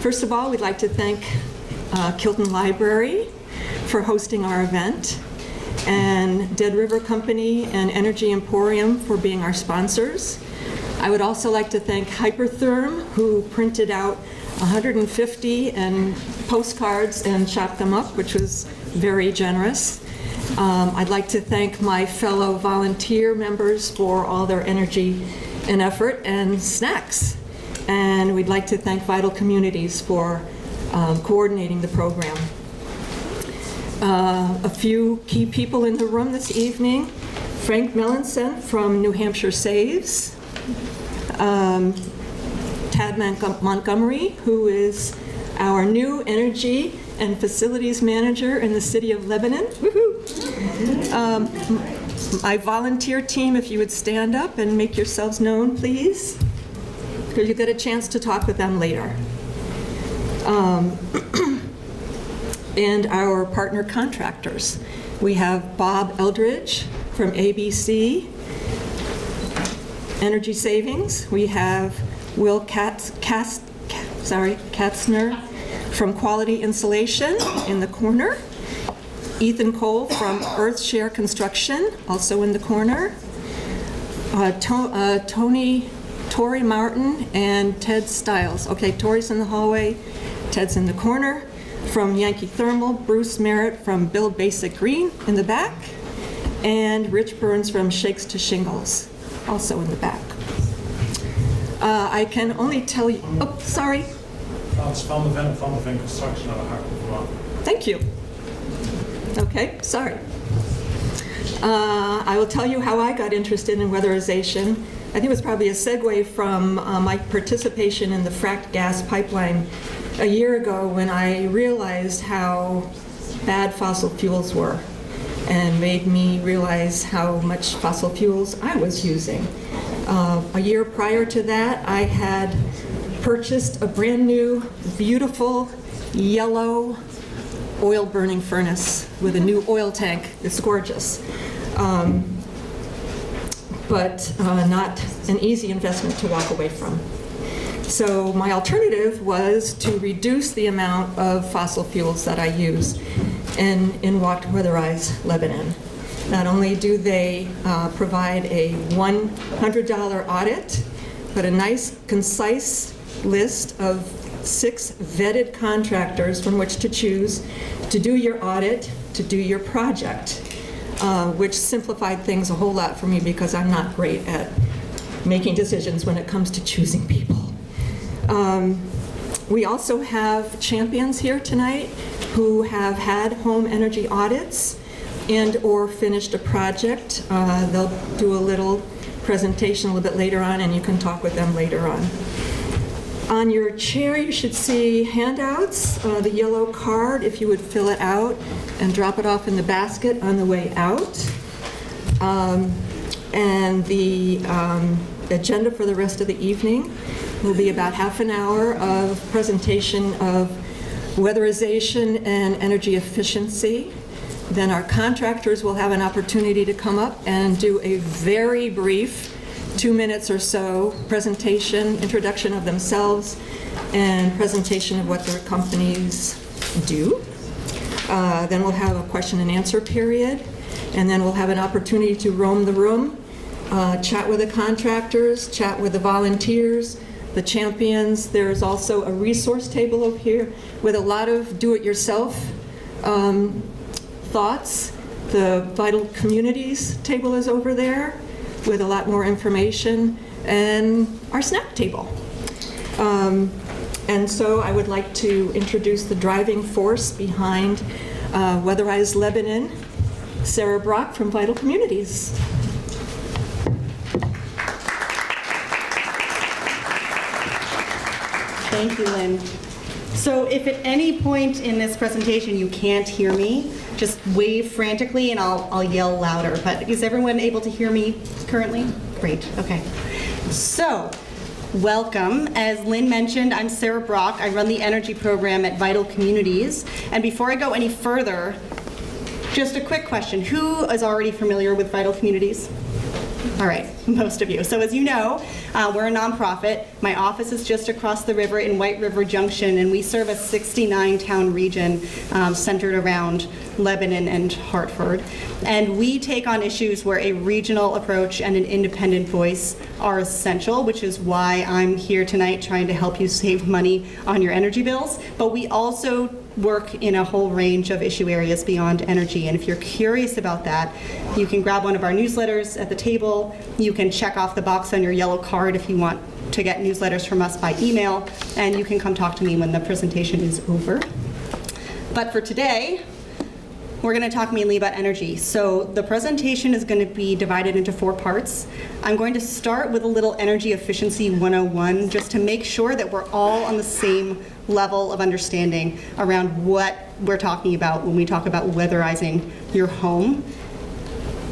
First of all, we'd like to thank Kilton Library for hosting our event, and Dead River Company and Energy Emporium for being our sponsors. I would also like to thank Hypertherm, who printed out 150 postcards and chopped them up, which was very generous. I'd like to thank my fellow volunteer members for all their energy and effort and snacks. And we'd like to thank Vital Communities for coordinating the program. A few key people in the room this evening: Frank Melanson from New Hampshire Saves, Tad Montgomery, who is our new energy and facilities manager in the city of Lebanon. Woohoo! My volunteer team, if you would stand up and make yourselves known, please, because you get a chance to talk with them later. And our partner contractors. We have Bob Eldridge from ABC Energy Savings. We have Will Katzner from Quality Insulation in the corner. Ethan Cole from Earthshare Construction, also in the corner. Tori Martin and Ted Stiles. Okay, Tori's in the hallway, Ted's in the corner. From Yankee Thermal, Bruce Merritt from Build Basic Green in the back. And Rich Burns from Shakes to Shingles, also in the back. I can only tell you, oh, sorry. It's from the construction out of Hartford. Thank you. Okay, sorry. I will tell you how I got interested in weatherization. I think it was probably a segue from my participation in the fracked gas pipeline a year ago, when I realized how bad fossil fuels were, and made me realize how much fossil fuels I was using. A year prior to that, I had purchased a brand new, beautiful, yellow oil burning furnace with a new oil tank. It's gorgeous. But not an easy investment to walk away from. So my alternative was to reduce the amount of fossil fuels that I use in Weatherize Lebanon. Not only do they provide a $100 audit, but a nice, concise list of 6 vetted contractors from which to choose to do your audit, to do your project, which simplified things a whole lot for me, because I'm not great at making decisions when it comes to choosing people. We also have champions here tonight who have had home energy audits and or finished a project. They'll do a little presentation a little bit later on, and you can talk with them later on. On your chair, you should see handouts, the yellow card, if you would fill it out and drop it off in the basket on the way out. And the agenda for the rest of the evening will be about half an hour of presentation of weatherization and energy efficiency. Then our contractors will have an opportunity to come up and do a very brief 2 minutes or so presentation, introduction of themselves, and presentation of what their companies do. Then we'll have a question and answer period, and then we'll have an opportunity to roam the room, chat with the contractors, chat with the volunteers, the champions. There's also a resource table over here with a lot of do-it-yourself thoughts. The Vital Communities table is over there with a lot more information, and our snack table. And so I would like to introduce the driving force behind Weatherize Lebanon, Sarah Brock from Vital Communities. Thank you, Lynn. So if at any point in this presentation you can't hear me, just wave frantically and I'll yell louder. But is everyone able to hear me currently? Great, okay. So, welcome. As Lynn mentioned, I'm Sarah Brock. I run the energy program at Vital Communities. And before I go any further, just a quick question. Who is already familiar with Vital Communities? All right, most of you. So as you know, we're a nonprofit. My office is just across the river in White River Junction, and we serve a 69-town region centered around Lebanon and Hartford. And we take on issues where a regional approach and an independent voice are essential, which is why I'm here tonight trying to help you save money on your energy bills. But we also work in a whole range of issue areas beyond energy. And if you're curious about that, you can grab one of our newsletters at the table. You can check off the box on your yellow card if you want to get newsletters from us by email, and you can come talk to me when the presentation is over. But for today, we're going to talk mainly about energy. So the presentation is going to be divided into 4 parts. I'm going to start with a little energy efficiency 101, just to make sure that we're all on the same level of understanding around what we're talking about when we talk about weatherizing your home.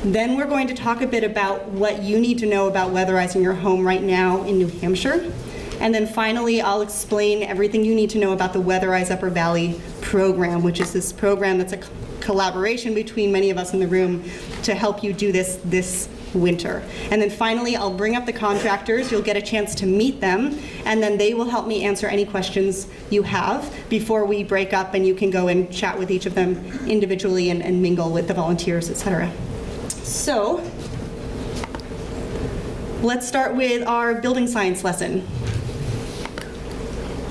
Then we're going to talk a bit about what you need to know about weatherizing your home right now in New Hampshire. And then finally, I'll explain everything you need to know about the Weatherize Upper Valley program, which is this program that's a collaboration between many of us in the room to help you do this winter. And then finally, I'll bring up the contractors. You'll get a chance to meet them, and then they will help me answer any questions you have before we break up, and you can go and chat with each of them individually and mingle with the volunteers, etc. So let's start with our building science lesson.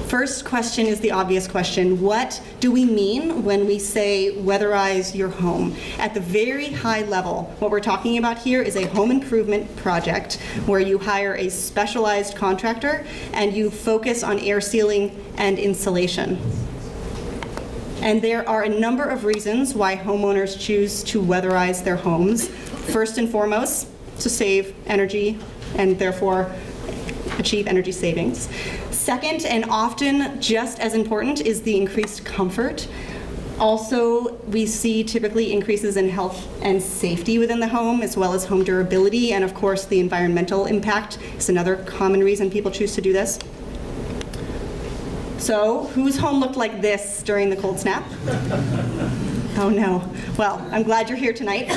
First question is the obvious question. What do we mean when we say weatherize your home? At the very high level, what we're talking about here is a home improvement project where you hire a specialized contractor and you focus on air sealing and insulation. And there are a number of reasons why homeowners choose to weatherize their homes. First and foremost, to save energy and therefore achieve energy savings. Second, and often just as important, is the increased comfort. Also, we see typically increases in health and safety within the home, as well as home durability, and of course the environmental impact is another common reason people choose to do this. So, whose home looked like this during the cold snap? Oh no. Well, I'm glad you're here tonight.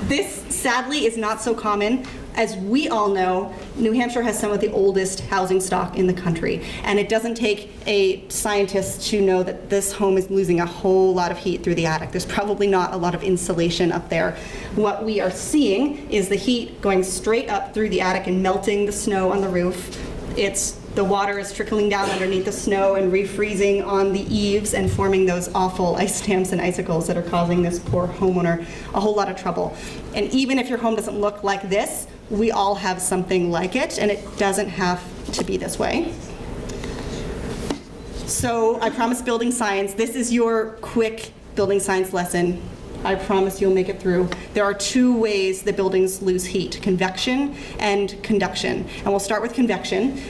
This, sadly, is not so common. As we all know, New Hampshire has some of the oldest housing stock in the country, and it doesn't take a scientist to know that this home is losing a whole lot of heat through the attic. There's probably not a lot of insulation up there. What we are seeing is the heat going straight up through the attic and melting the snow on the roof. The water is trickling down underneath the snow and refreezing on the eaves and forming those awful ice dams and icicles that are causing this poor homeowner a whole lot of trouble. And even if your home doesn't look like this, we all have something like it, and it doesn't have to be this way. So I promise building science. This is your quick building science lesson. I promise you'll make it through. There are 2 ways that buildings lose heat: convection and conduction. And we'll start with convection.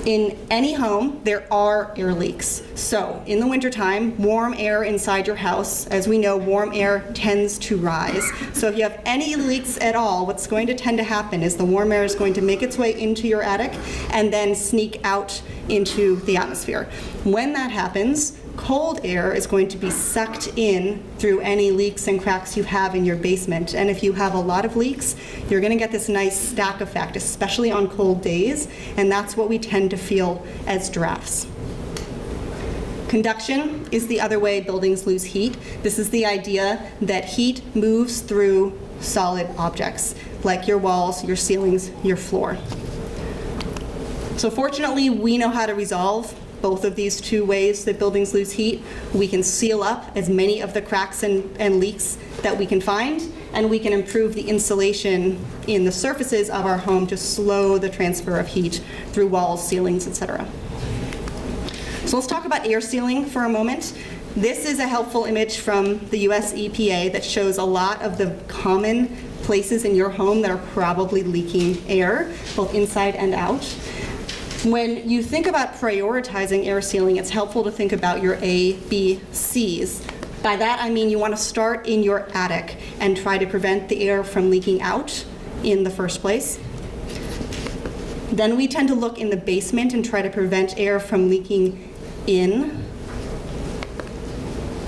In any home, there are air leaks. So in the wintertime, warm air inside your house, as we know, warm air tends to rise. So if you have any leaks at all, what's going to tend to happen is the warm air is going to make its way into your attic and then sneak out into the atmosphere. When that happens, cold air is going to be sucked in through any leaks and cracks you have in your basement. And if you have a lot of leaks, you're going to get this nice stack effect, especially on cold days, and that's what we tend to feel as drafts. Conduction is the other way buildings lose heat. This is the idea that heat moves through solid objects, like your walls, your ceilings, your floor. So fortunately, we know how to resolve both of these 2 ways that buildings lose heat. We can seal up as many of the cracks and leaks that we can find, and we can improve the insulation in the surfaces of our home to slow the transfer of heat through walls, ceilings, etc. So let's talk about air sealing for a moment. This is a helpful image from the US EPA that shows a lot of the common places in your home that are probably leaking air, both inside and out. When you think about prioritizing air sealing, it's helpful to think about your A, B, C's. By that I mean you want to start in your attic and try to prevent the air from leaking out in the first place. Then we tend to look in the basement and try to prevent air from leaking in.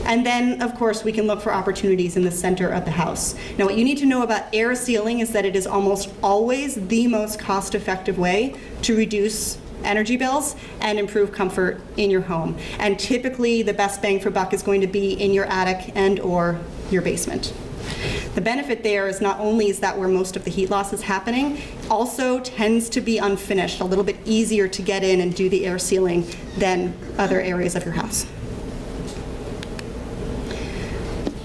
And then, of course, we can look for opportunities in the center of the house. Now, what you need to know about air sealing is that it is almost always the most cost-effective way to reduce energy bills and improve comfort in your home. And typically, the best bang for buck is going to be in your attic and or your basement. The benefit there is not only is that where most of the heat loss is happening, also tends to be unfinished, a little bit easier to get in and do the air sealing than other areas of your house.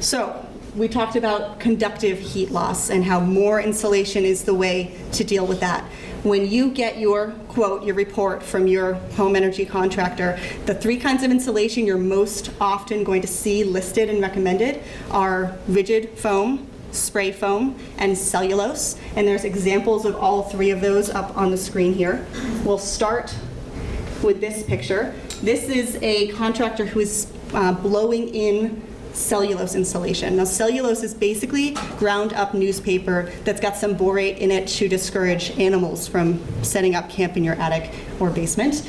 So, we talked about conductive heat loss and how more insulation is the way to deal with that. When you get your quote, your report from your home energy contractor, the 3 kinds of insulation you're most often going to see listed and recommended are rigid foam, spray foam, and cellulose. And there's examples of all 3 of those up on the screen here. We'll start with this picture. This is a contractor who is blowing in cellulose insulation. Now, cellulose is basically ground up newspaper that's got some borate in it to discourage animals from setting up camp in your attic or basement.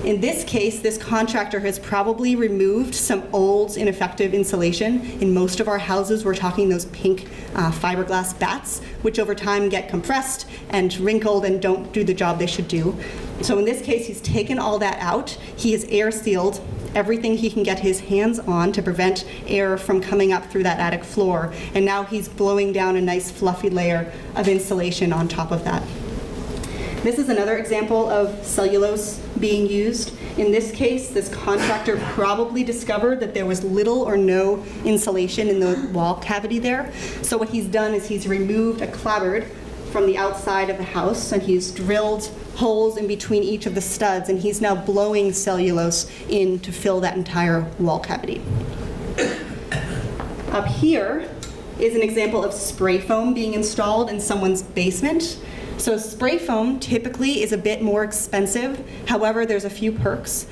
In this case, this contractor has probably removed some old, ineffective insulation. In most of our houses, we're talking those pink fiberglass bats, which over time get compressed and wrinkled and don't do the job they should do. So in this case, he's taken all that out. He has air sealed everything he can get his hands on to prevent air from coming up through that attic floor. And now he's blowing down a nice fluffy layer of insulation on top of that. This is another example of cellulose being used. In this case, this contractor probably discovered that there was little or no insulation in the wall cavity there. So what he's done is he's removed a clapboard from the outside of the house, and he's drilled holes in between each of the studs, and he's now blowing cellulose in to fill that entire wall cavity. Up here is an example of spray foam being installed in someone's basement. So spray foam typically is a bit more expensive. However, there's a few perks.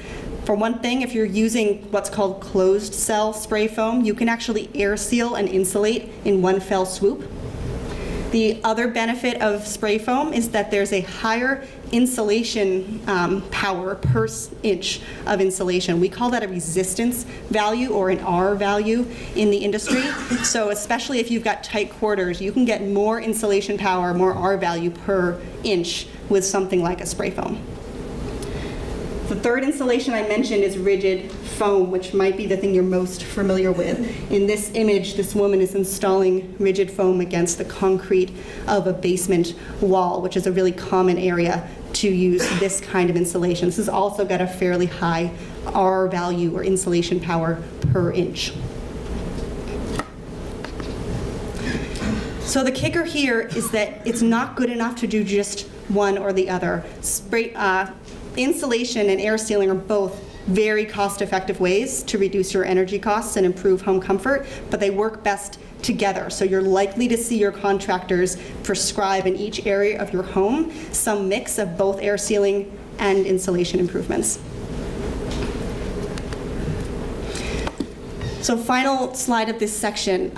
For one thing, if you're using what's called closed cell spray foam, you can actually air seal and insulate in one fell swoop. The other benefit of spray foam is that there's a higher insulation power per inch of insulation. We call that a resistance value or an R value in the industry. So especially if you've got tight quarters, you can get more insulation power, more R value per inch with something like a spray foam. The third insulation I mentioned is rigid foam, which might be the thing you're most familiar with. In this image, this woman is installing rigid foam against the concrete of a basement wall, which is a really common area to use this kind of insulation. This has also got a fairly high R value or insulation power per inch. So the kicker here is that it's not good enough to do just one or the other. Insulation and air sealing are both very cost-effective ways to reduce your energy costs and improve home comfort, but they work best together. So you're likely to see your contractors prescribe in each area of your home some mix of both air sealing and insulation improvements. So final slide of this section,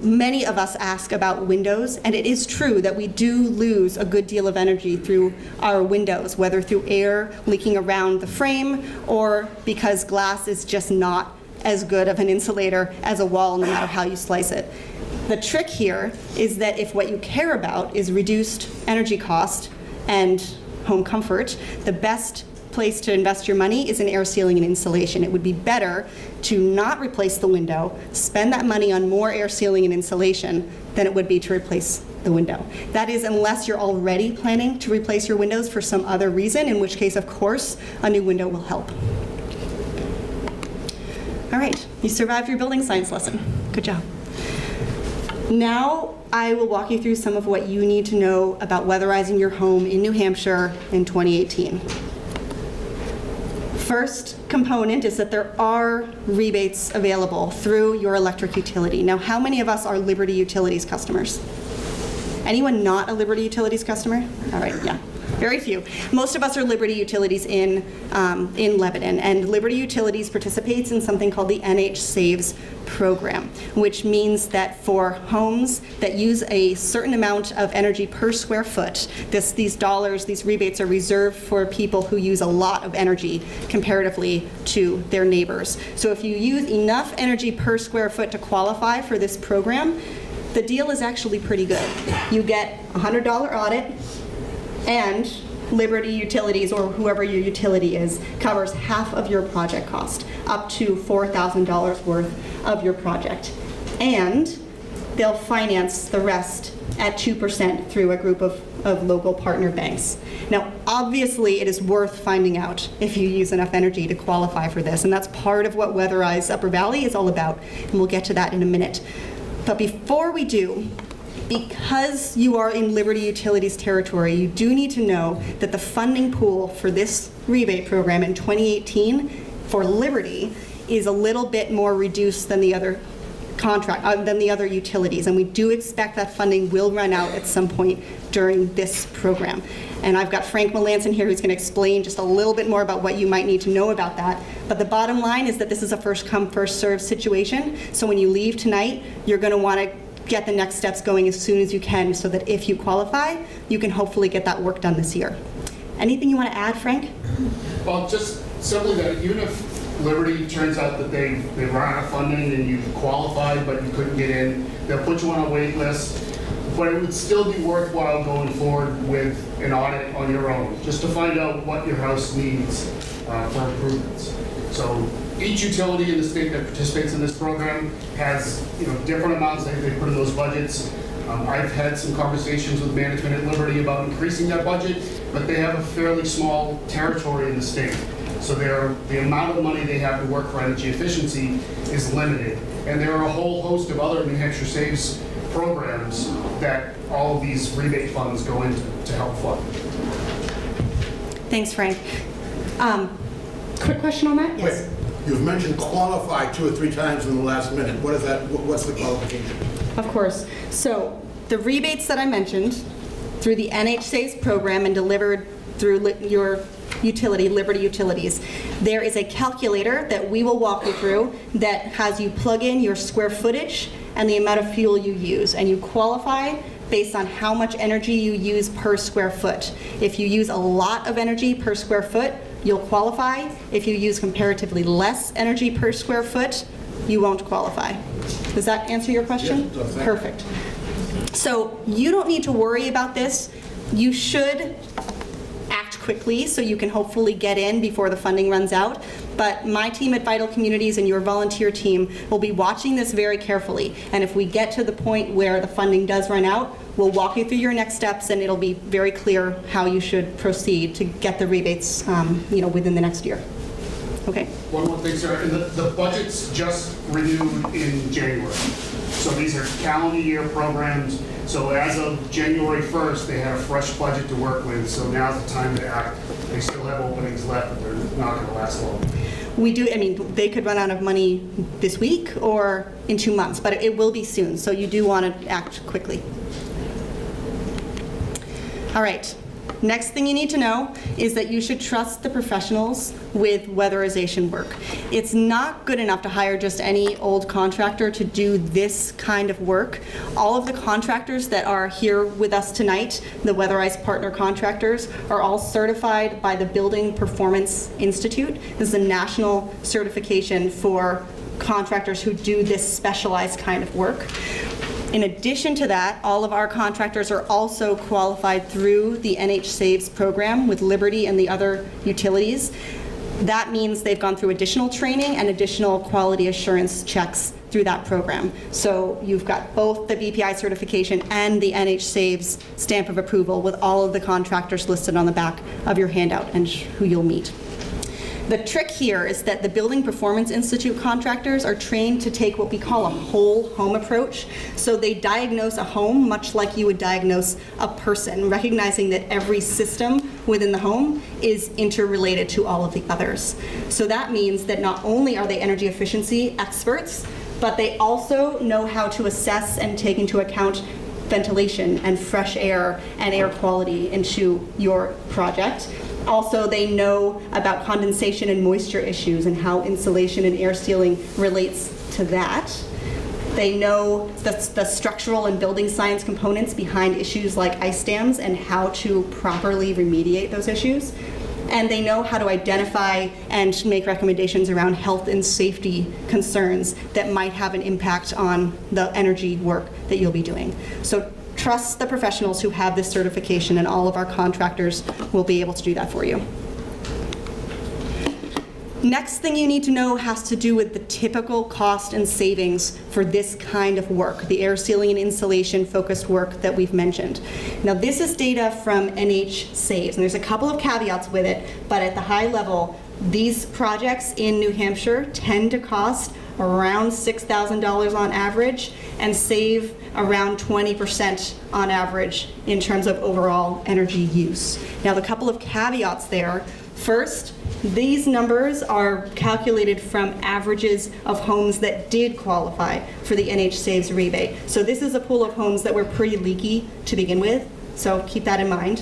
many of us ask about windows, and it is true that we do lose a good deal of energy through our windows, whether through air leaking around the frame or because glass is just not as good of an insulator as a wall, no matter how you slice it. The trick here is that if what you care about is reduced energy cost and home comfort, the best place to invest your money is in air sealing and insulation. It would be better to not replace the window, spend that money on more air sealing and insulation than it would be to replace the window. That is, unless you're already planning to replace your windows for some other reason, in which case, of course, a new window will help. All right, you survived your building science lesson. Good job. Now I will walk you through some of what you need to know about weatherizing your home in New Hampshire in 2018. First component is that there are rebates available through your electric utility. Now, how many of us are Liberty Utilities customers? Anyone not a Liberty Utilities customer? All right, yeah. Very few. Most of us are Liberty Utilities in Lebanon, and Liberty Utilities participates in something called the NH Saves program, which means that for homes that use a certain amount of energy per square foot, these dollars, these rebates are reserved for people who use a lot of energy comparatively to their neighbors. So if you use enough energy per square foot to qualify for this program, the deal is actually pretty good. You get a $100 audit, and Liberty Utilities, or whoever your utility is, covers half of your project cost, up to $4,000 worth of your project. And they'll finance the rest at 2% through a group of local partner banks. Now, obviously, it is worth finding out if you use enough energy to qualify for this, and that's part of what Weatherize Upper Valley is all about, and we'll get to that in a minute. But before we do, because you are in Liberty Utilities territory, you do need to know that the funding pool for this rebate program in 2018 for Liberty is a little bit more reduced than the other than the other utilities, and we do expect that funding will run out at some point during this program. And I've got Frank Melanson here who's going to explain just a little bit more about what you might need to know about that. But the bottom line is that this is a first come, first served situation. So when you leave tonight, you're going to want to get the next steps going as soon as you can, so that if you qualify, you can hopefully get that work done this year. Anything you want to add, Frank? Well, just simply that even if Liberty turns out that they run out of funding and you qualified but you couldn't get in, they'll put you on a wait list. But it would still be worthwhile going forward with an audit on your own, just to find out what your house needs for improvements. So each utility in the state that participates in this program has, different amounts they put in those budgets. I've had some conversations with management at Liberty about increasing that budget, but they have a fairly small territory in the state. So the amount of money they have to work for energy efficiency is limited. And there are a whole host of other New Hampshire Saves programs that all of these rebate funds go into to help fund. Thanks, Frank. Quick question on that? Yes. Wait, you've mentioned qualified 2 or 3 times in the last minute. What is that? What's the qualification? Of course. So the rebates that I mentioned through the NH Saves program and delivered through your utility, Liberty Utilities, there is a calculator that we will walk you through that has you plug in your square footage and the amount of fuel you use, and you qualify based on how much energy you use per square foot. If you use a lot of energy per square foot, you'll qualify. If you use comparatively less energy per square foot, you won't qualify. Does that answer your question? Yes, it does. Perfect. So you don't need to worry about this. You should act quickly so you can hopefully get in before the funding runs out. But my team at Vital Communities and your volunteer team will be watching this very carefully. And if we get to the point where the funding does run out, we'll walk you through your next steps, and it'll be very clear how you should proceed to get the rebates within the next year. Okay? One more thing, sir. The budget's just renewed in January. So these are calendar year programs. So as of January 1st, they have a fresh budget to work with. So now's the time to act. They still have openings left, but they're not going to last long. We do, they could run out of money this week or in 2 months, but it will be soon. So you do want to act quickly. All right. Next thing you need to know is that you should trust the professionals with weatherization work. It's not good enough to hire just any old contractor to do this kind of work. All of the contractors that are here with us tonight, the Weatherize partner contractors, are all certified by the Building Performance Institute. This is a national certification for contractors who do this specialized kind of work. In addition to that, all of our contractors are also qualified through the NH Saves program with Liberty and the other utilities. That means they've gone through additional training and additional quality assurance checks through that program. So you've got both the BPI certification and the NH Saves stamp of approval with all of the contractors listed on the back of your handout and who you'll meet. The trick here is that the Building Performance Institute contractors are trained to take what we call a whole home approach. So they diagnose a home much like you would diagnose a person, recognizing that every system within the home is interrelated to all of the others. So that means that not only are they energy efficiency experts, but they also know how to assess and take into account ventilation and fresh air and air quality into your project. Also, they know about condensation and moisture issues and how insulation and air sealing relates to that. They know the structural and building science components behind issues like ice dams and how to properly remediate those issues. And they know how to identify and make recommendations around health and safety concerns that might have an impact on the energy work that you'll be doing. So trust the professionals who have this certification, and all of our contractors will be able to do that for you. Next thing you need to know has to do with the typical cost and savings for this kind of work, the air sealing and insulation focused work that we've mentioned. Now this is data from NH Saves, and there's a couple of caveats with it, but at the high level, these projects in New Hampshire tend to cost around $6,000 on average and save around 20% on average in terms of overall energy use. Now the couple of caveats there. First, these numbers are calculated from averages of homes that did qualify for the NH Saves rebate. So this is a pool of homes that were pretty leaky to begin with, so keep that in mind.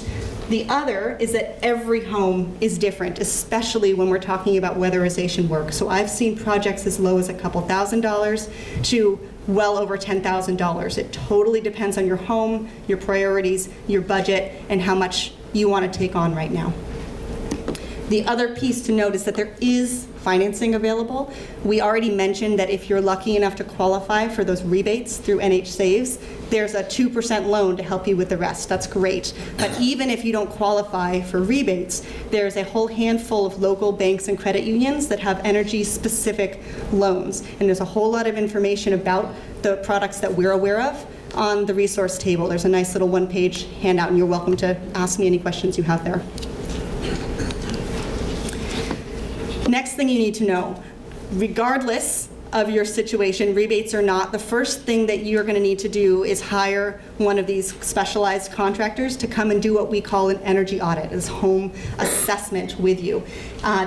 The other is that every home is different, especially when we're talking about weatherization work. So I've seen projects as low as a couple $1,000s to well over $10,000. It totally depends on your home, your priorities, your budget, and how much you want to take on right now. The other piece to note is that there is financing available. We already mentioned that if you're lucky enough to qualify for those rebates through NH Saves, there's a 2% loan to help you with the rest. That's great. But even if you don't qualify for rebates, there's a whole handful of local banks and credit unions that have energy-specific loans. And there's a whole lot of information about the products that we're aware of on the resource table. There's a nice little one-page handout, and you're welcome to ask me any questions you have there. Next thing you need to know, regardless of your situation, rebates or not, the first thing that you're going to need to do is hire one of these specialized contractors to come and do what we call an energy audit, this home assessment with you.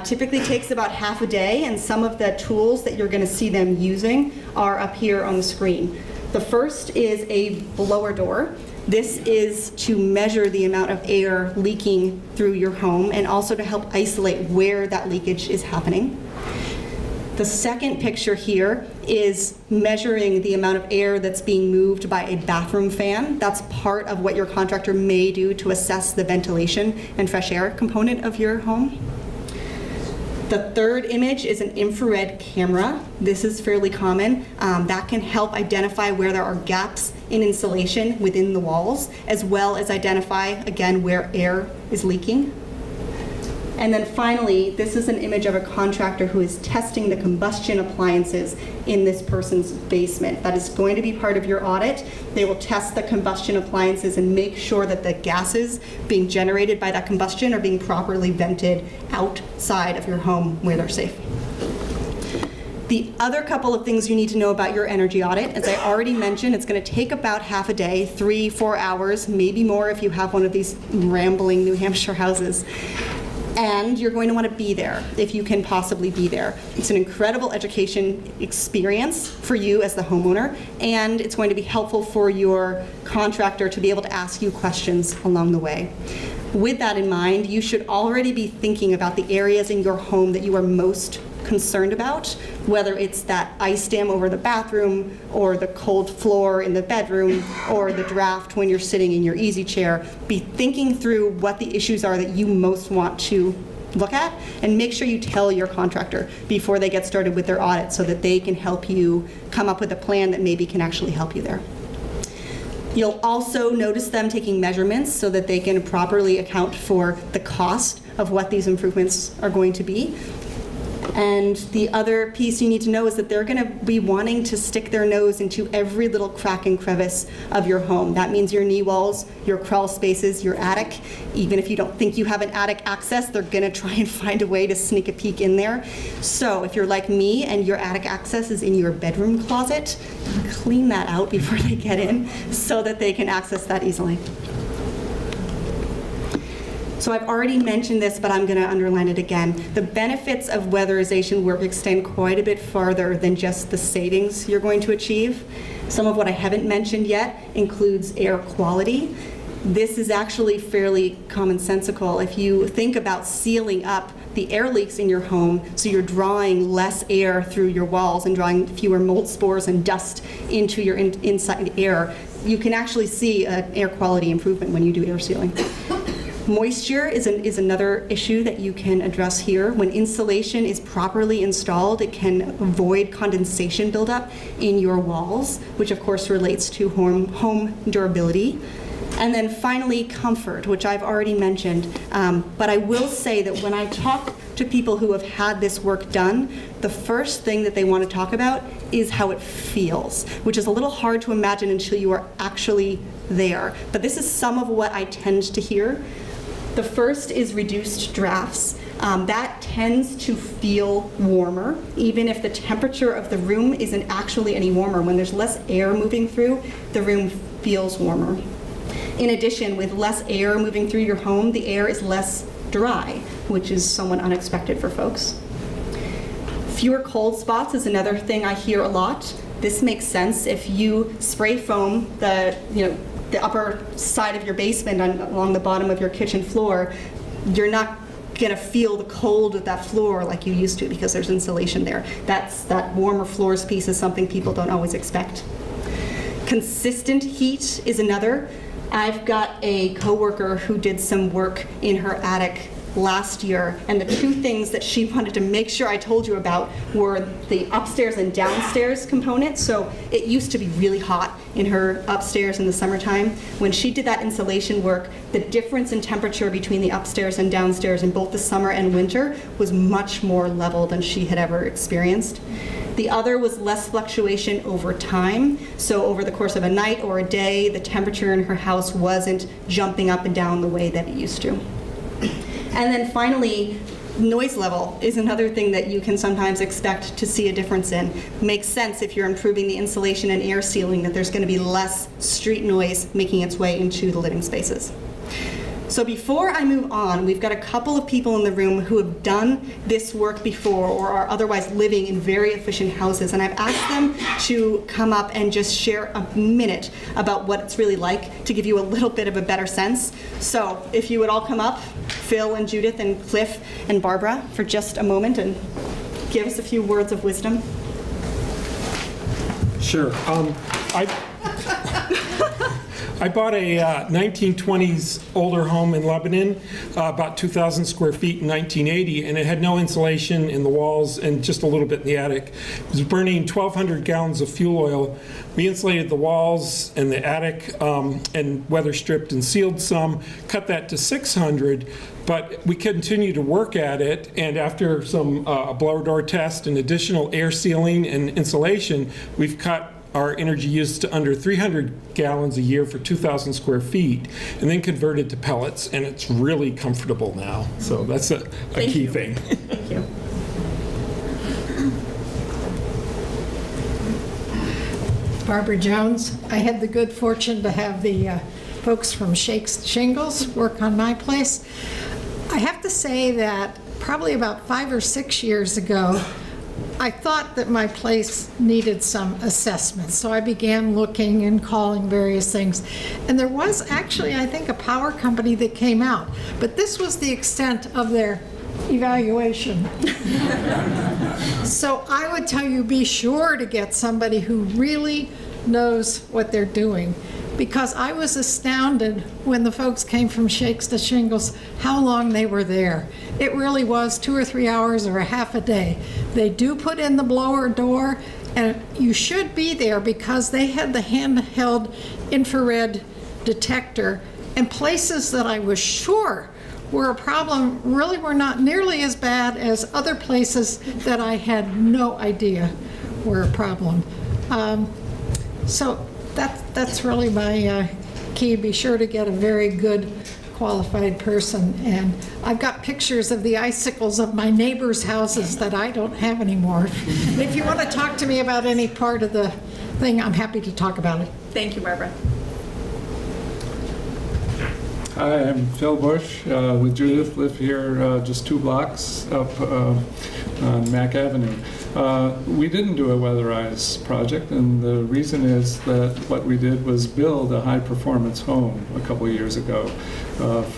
Typically takes about half a day, and some of the tools that you're going to see them using are up here on the screen. The first is a blower door. This is to measure the amount of air leaking through your home and also to help isolate where that leakage is happening. The second picture here is measuring the amount of air that's being moved by a bathroom fan. That's part of what your contractor may do to assess the ventilation and fresh air component of your home. The third image is an infrared camera. This is fairly common. That can help identify where there are gaps in insulation within the walls, as well as identify, again, where air is leaking. And then finally, this is an image of a contractor who is testing the combustion appliances in this person's basement. That is going to be part of your audit. They will test the combustion appliances and make sure that the gases being generated by that combustion are being properly vented outside of your home where they're safe. The other couple of things you need to know about your energy audit, as I already mentioned, it's going to take about half a day, 3-4 hours, maybe more if you have one of these rambling New Hampshire houses. And you're going to want to be there if you can possibly be there. It's an incredible education experience for you as the homeowner, and it's going to be helpful for your contractor to be able to ask you questions along the way. With that in mind, you should already be thinking about the areas in your home that you are most concerned about, whether it's that ice dam over the bathroom or the cold floor in the bedroom or the draft when you're sitting in your easy chair. Be thinking through what the issues are that you most want to look at, and make sure you tell your contractor before they get started with their audit so that they can help you come up with a plan that maybe can actually help you there. You'll also notice them taking measurements so that they can properly account for the cost of what these improvements are going to be. And the other piece you need to know is that they're going to be wanting to stick their nose into every little crack and crevice of your home. That means your knee walls, your crawl spaces, your attic. Even if you don't think you have an attic access, they're going to try and find a way to sneak a peek in there. So if you're like me and your attic access is in your bedroom closet, clean that out before they get in so that they can access that easily. So I've already mentioned this, but I'm going to underline it again. The benefits of weatherization work extend quite a bit farther than just the savings you're going to achieve. Some of what I haven't mentioned yet includes air quality. This is actually fairly commonsensical. If you think about sealing up the air leaks in your home, so you're drawing less air through your walls and drawing fewer mold spores and dust into your inside air, you can actually see an air quality improvement when you do air sealing. Moisture is another issue that you can address here. When insulation is properly installed, it can avoid condensation buildup in your walls, which of course relates to home durability. And then finally, comfort, which I've already mentioned. But I will say that when I talk to people who have had this work done, the first thing that they want to talk about is how it feels, which is a little hard to imagine until you are actually there. But this is some of what I tend to hear. The first is reduced drafts. That tends to feel warmer, even if the temperature of the room isn't actually any warmer. When there's less air moving through, the room feels warmer. In addition, with less air moving through your home, the air is less dry, which is somewhat unexpected for folks. Fewer cold spots is another thing I hear a lot. This makes sense. If you spray foam the upper side of your basement along the bottom of your kitchen floor, you're not going to feel the cold of that floor like you used to because there's insulation there. That warmer floors piece is something people don't always expect. Consistent heat is another. I've got a coworker who did some work in her attic last year, and the two things that she wanted to make sure I told you about were the upstairs and downstairs component. So it used to be really hot in her upstairs in the summertime. When she did that insulation work, the difference in temperature between the upstairs and downstairs in both the summer and winter was much more level than she had ever experienced. The other was less fluctuation over time. So over the course of a night or a day, the temperature in her house wasn't jumping up and down the way that it used to. And then finally, noise level is another thing that you can sometimes expect to see a difference in. Makes sense if you're improving the insulation and air sealing that there's going to be less street noise making its way into the living spaces. So before I move on, we've got a couple of people in the room who have done this work before or are otherwise living in very efficient houses, and I've asked them to come up and just share a minute about what it's really like to give you a little bit of a better sense. So if you would all come up, Phil and Judith and Cliff and Barbara, for just a moment and give us a few words of wisdom. Sure. I bought a 1920s older home in Lebanon, about 2,000 square feet in 1980, and it had no insulation in the walls and just a little bit in the attic. It was burning 1,200 gallons of fuel oil. We insulated the walls and the attic and weather stripped and sealed some, cut that to 600, but we continued to work at it, and after some blower door test and additional air sealing and insulation, we've cut our energy use to under 300 gallons a year for 2,000 square feet, and then converted to pellets, and it's really comfortable now. So that's a key thing. Thank you. Barbara Jones. I had the good fortune to have the folks from Shakes Shingles work on my place. I have to say that probably about 5 or 6 years ago, I thought that my place needed some assessment, so I began looking and calling various things. And there was actually, I think, a power company that came out, but this was the extent of their evaluation. So I would tell you, be sure to get somebody who really knows what they're doing, because I was astounded when the folks came from Shakes to Shingles how long they were there. It really was 2 or 3 hours or a half a day. They do put in the blower door, and you should be there because they had the handheld infrared detector, and places that I was sure were a problem really were not nearly as bad as other places that I had no idea were a problem. So that's really my key. Be sure to get a very good qualified person. And I've got pictures of the icicles of my neighbors' houses that I don't have anymore. And if you want to talk to me about any part of the thing, I'm happy to talk about it. Thank you, Barbara. Hi, I'm Phil Bush with Judith, live here just 2 blocks up on Mack Avenue. We didn't do a Weatherize project, and the reason is that what we did was build a high-performance home a couple of years ago.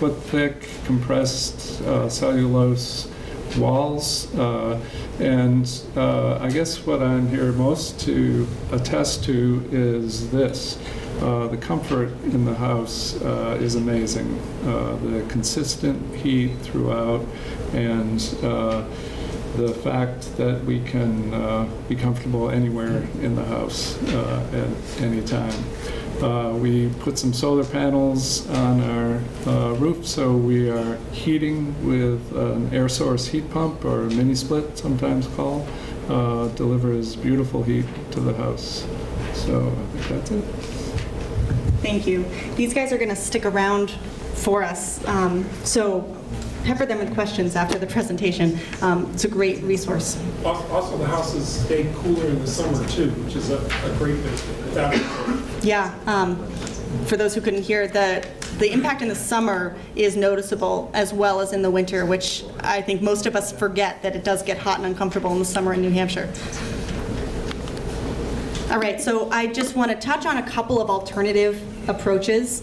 Foot-thick, compressed cellulose walls, and I guess what I'm here most to attest to is this. The comfort in the house is amazing. The consistent heat throughout, and the fact that we can be comfortable anywhere in the house at any time. We put some solar panels on our roof, so we are heating with an air source heat pump, or a mini split sometimes called. Delivers beautiful heat to the house. So I think that's it. Thank you. These guys are going to stick around for us, so pepper them with questions after the presentation. It's a great resource. Also, the houses stay cooler in the summer too, which is a great thing. Yeah, for those who couldn't hear, the impact in the summer is noticeable as well as in the winter, which I think most of us forget that it does get hot and uncomfortable in the summer in New Hampshire. All right, so I just want to touch on a couple of alternative approaches.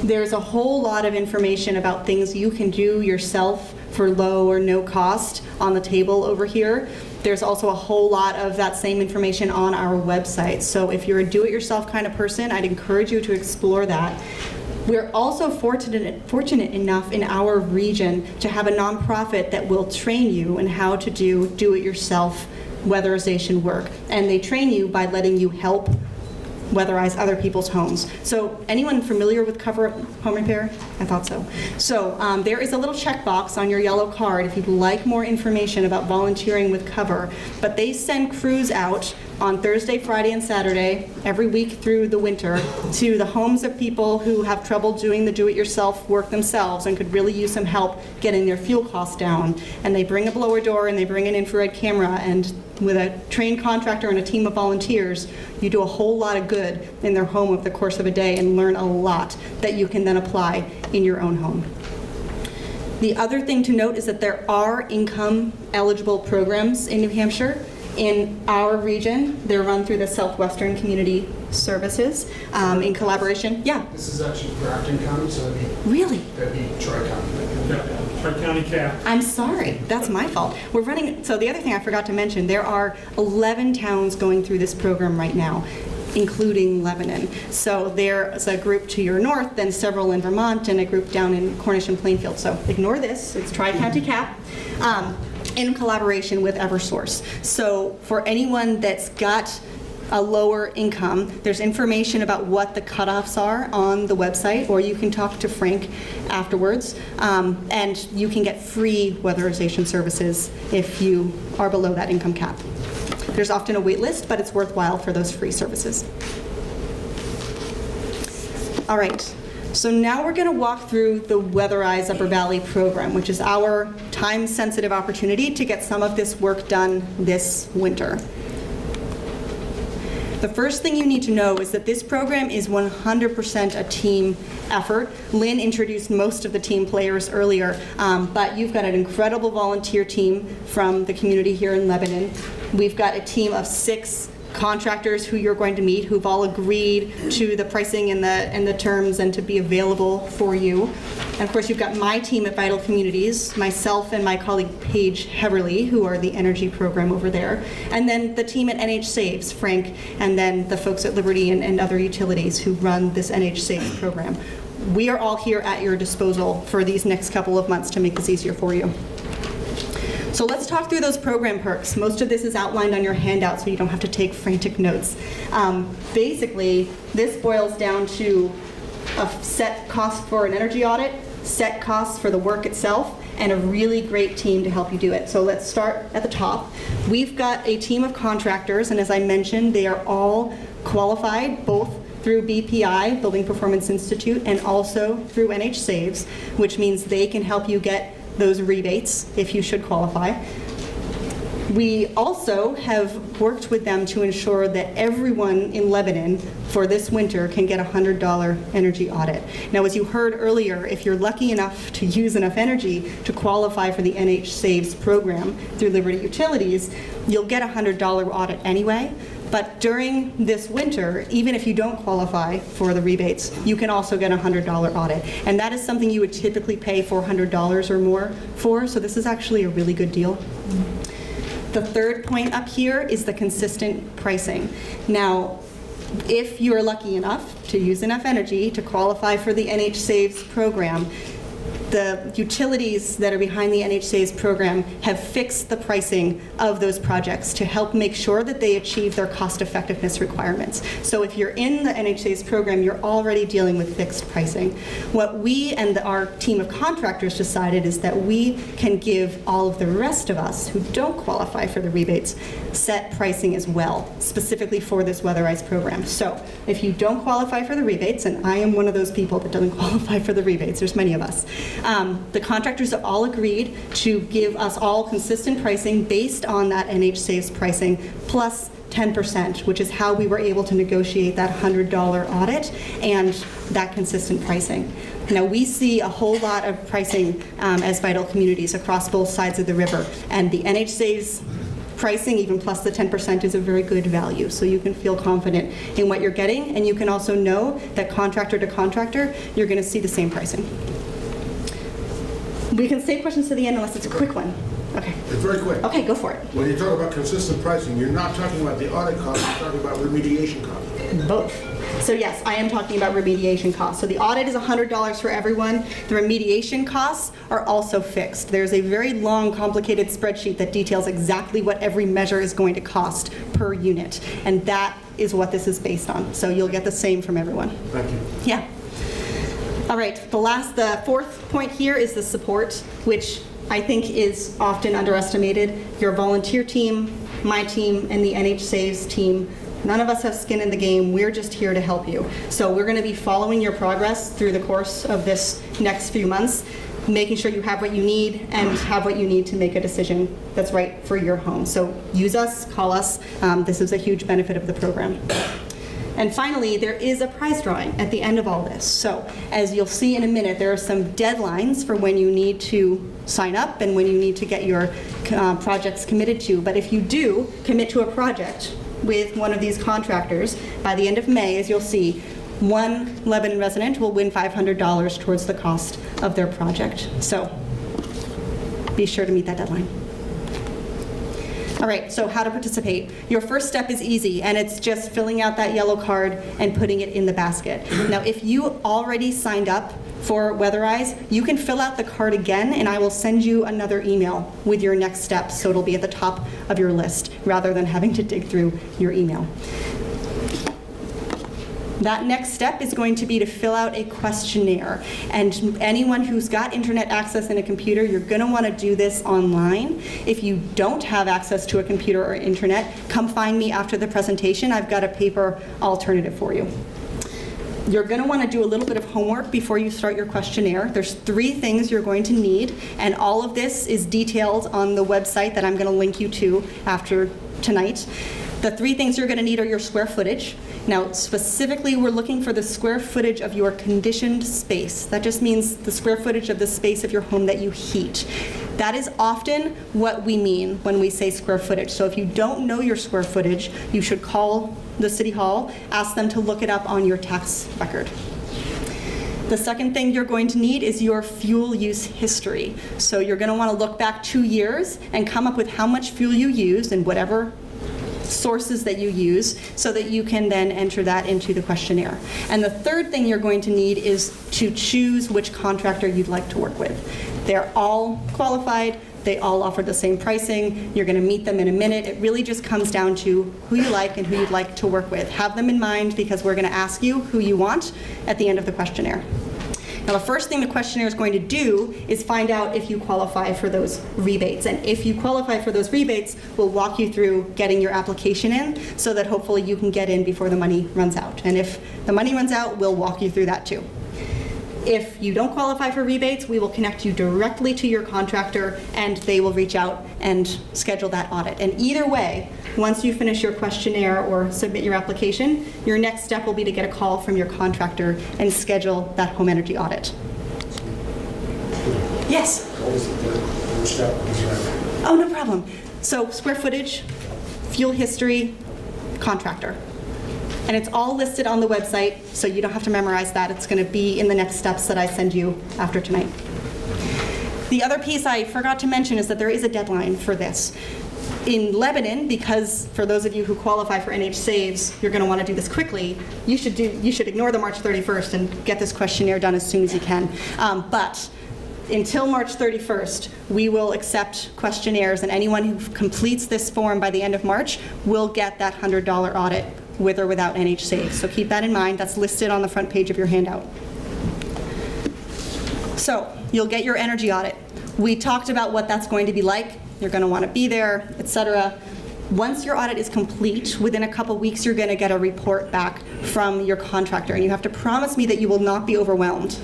There's a whole lot of information about things you can do yourself for low or no cost on the table over here. There's also a whole lot of that same information on our website. So if you're a do-it-yourself kind of person, I'd encourage you to explore that. We're also fortunate enough in our region to have a nonprofit that will train you in how to do-it-yourself weatherization work. And they train you by letting you help weatherize other people's homes. So anyone familiar with Cover Home Repair? I thought so. So there is a little checkbox on your yellow card if you'd like more information about volunteering with Cover. But they send crews out on Thursday, Friday, and Saturday every week through the winter to the homes of people who have trouble doing the do-it-yourself work themselves and could really use some help getting their fuel costs down. And they bring a blower door and they bring an infrared camera, and with a trained contractor and a team of volunteers, you do a whole lot of good in their home over the course of a day and learn a lot that you can then apply in your own home. The other thing to note is that there are income-eligible programs in New Hampshire. In our region, they're run through the Southwestern Community Services in collaboration. Yeah. This is actually Grafton County, so that'd be Tri-County. Tri-County cap. I'm sorry, that's my fault. We're running, so the other thing I forgot to mention, there are 11 towns going through this program right now, including Lebanon. So there's a group to your north, then several in Vermont, and a group down in Cornish and Plainfield. So ignore this, it's Tri-County cap. In collaboration with Eversource. So for anyone that's got a lower income, there's information about what the cutoffs are on the website, or you can talk to Frank afterwards, and you can get free weatherization services if you are below that income cap. There's often a wait list, but it's worthwhile for those free services. All right. So now we're going to walk through the Weatherize Upper Valley program, which is our time-sensitive opportunity to get some of this work done this winter. The first thing you need to know is that this program is 100% a team effort. Lynn introduced most of the team players earlier, but you've got an incredible volunteer team from the community here in Lebanon. We've got a team of 6 contractors who you're going to meet who've all agreed to the pricing and the terms and to be available for you. And of course you've got my team at Vital Communities, myself and my colleague Paige Heverly, who are the energy program over there, and then the team at NH Saves, Frank, and then the folks at Liberty and other utilities who run this NH Saves program. We are all here at your disposal for these next couple of months to make this easier for you. So let's talk through those program perks. Most of this is outlined on your handout, so you don't have to take frantic notes. Basically, this boils down to a set cost for an energy audit, set costs for the work itself, and a really great team to help you do it. So let's start at the top. We've got a team of contractors, and as I mentioned, they are all qualified, both through BPI, Building Performance Institute, and also through NH Saves, which means they can help you get those rebates if you should qualify. We also have worked with them to ensure that everyone in Lebanon for this winter can get a $100 energy audit. Now, as you heard earlier, if you're lucky enough to use enough energy to qualify for the NH Saves program through Liberty Utilities, you'll get a $100 audit anyway. But during this winter, even if you don't qualify for the rebates, you can also get a $100 audit. And that is something you would typically pay $400 or more for, so this is actually a really good deal. The third point up here is the consistent pricing. Now, if you're lucky enough to use enough energy to qualify for the NH Saves program, the utilities that are behind the NH Saves program have fixed the pricing of those projects to help make sure that they achieve their cost effectiveness requirements. So if you're in the NH Saves program, you're already dealing with fixed pricing. What we and our team of contractors decided is that we can give all of the rest of us who don't qualify for the rebates set pricing as well, specifically for this Weatherize program. So if you don't qualify for the rebates, and I am one of those people that doesn't qualify for the rebates, there's many of us, the contractors have all agreed to give us all consistent pricing based on that NH Saves pricing plus 10%, which is how we were able to negotiate that $100 audit and that consistent pricing. Now, we see a whole lot of pricing as vital communities across both sides of the river, and the NH Saves pricing, even plus the 10%, is a very good value. So you can feel confident in what you're getting, and you can also know that contractor to contractor, you're going to see the same pricing. We can save questions to the end unless it's a quick one. Okay. It's very quick. Okay, go for it. When you talk about consistent pricing, you're not talking about the audit cost, you're talking about remediation costs. Both. So yes, I am talking about remediation costs. So the audit is $100 for everyone. The remediation costs are also fixed. There's a very long, complicated spreadsheet that details exactly what every measure is going to cost per unit. And that is what this is based on. So you'll get the same from everyone. Thank you. Yeah. All right, the fourth point here is the support, which I think is often underestimated. Your volunteer team, my team, and the NH Saves team, none of us have skin in the game. We're just here to help you. So we're going to be following your progress through the course of this next few months, making sure you have what you need and have what you need to make a decision that's right for your home. So use us, call us. This is a huge benefit of the program. And finally, there is a prize drawing at the end of all this. So as you'll see in a minute, there are some deadlines for when you need to sign up and when you need to get your projects committed to. But if you do commit to a project with one of these contractors, by the end of May, as you'll see, one Lebanon resident will win $500 towards the cost of their project. So be sure to meet that deadline. All right, so how to participate. Your first step is easy, and it's just filling out that yellow card and putting it in the basket. Now, if you already signed up for Weatherize, you can fill out the card again, and I will send you another email with your next steps, so it'll be at the top of your list, rather than having to dig through your email. That next step is going to be to fill out a questionnaire. And anyone who's got internet access and a computer, you're going to want to do this online. If you don't have access to a computer or internet, come find me after the presentation. I've got a paper alternative for you. You're going to want to do a little bit of homework before you start your questionnaire. There's 3 things you're going to need, and all of this is detailed on the website that I'm going to link you to after tonight. The 3 things you're going to need are your square footage. Now, specifically, we're looking for the square footage of your conditioned space. That just means the square footage of the space of your home that you heat. That is often what we mean when we say square footage. So if you don't know your square footage, you should call the City Hall, ask them to look it up on your tax record. The second thing you're going to need is your fuel use history. So you're going to want to look back 2 years and come up with how much fuel you used and whatever sources that you use, so that you can then enter that into the questionnaire. And the third thing you're going to need is to choose which contractor you'd like to work with. They're all qualified. They all offer the same pricing. You're going to meet them in a minute. It really just comes down to who you like and who you'd like to work with. Have them in mind, because we're going to ask you who you want at the end of the questionnaire. Now, the first thing the questionnaire is going to do is find out if you qualify for those rebates. And if you qualify for those rebates, we'll walk you through getting your application in so that hopefully you can get in before the money runs out. And if the money runs out, we'll walk you through that too. If you don't qualify for rebates, we will connect you directly to your contractor, and they will reach out and schedule that audit. And either way, once you finish your questionnaire or submit your application, your next step will be to get a call from your contractor and schedule that home energy audit. Yes? What was the third step? Oh, no problem. So square footage, fuel history, contractor. And it's all listed on the website, so you don't have to memorize that. It's going to be in the next steps that I send you after tonight. The other piece I forgot to mention is that there is a deadline for this. In Lebanon, because for those of you who qualify for NH Saves, you're going to want to do this quickly, you should ignore the March 31st and get this questionnaire done as soon as you can. But until March 31st, we will accept questionnaires, and anyone who completes this form by the end of March will get that $100 audit with or without NH Saves. So keep that in mind. That's listed on the front page of your handout. So you'll get your energy audit. We talked about what that's going to be like. You're going to want to be there, etc. Once your audit is complete, within a couple weeks, you're going to get a report back from your contractor, and you have to promise me that you will not be overwhelmed.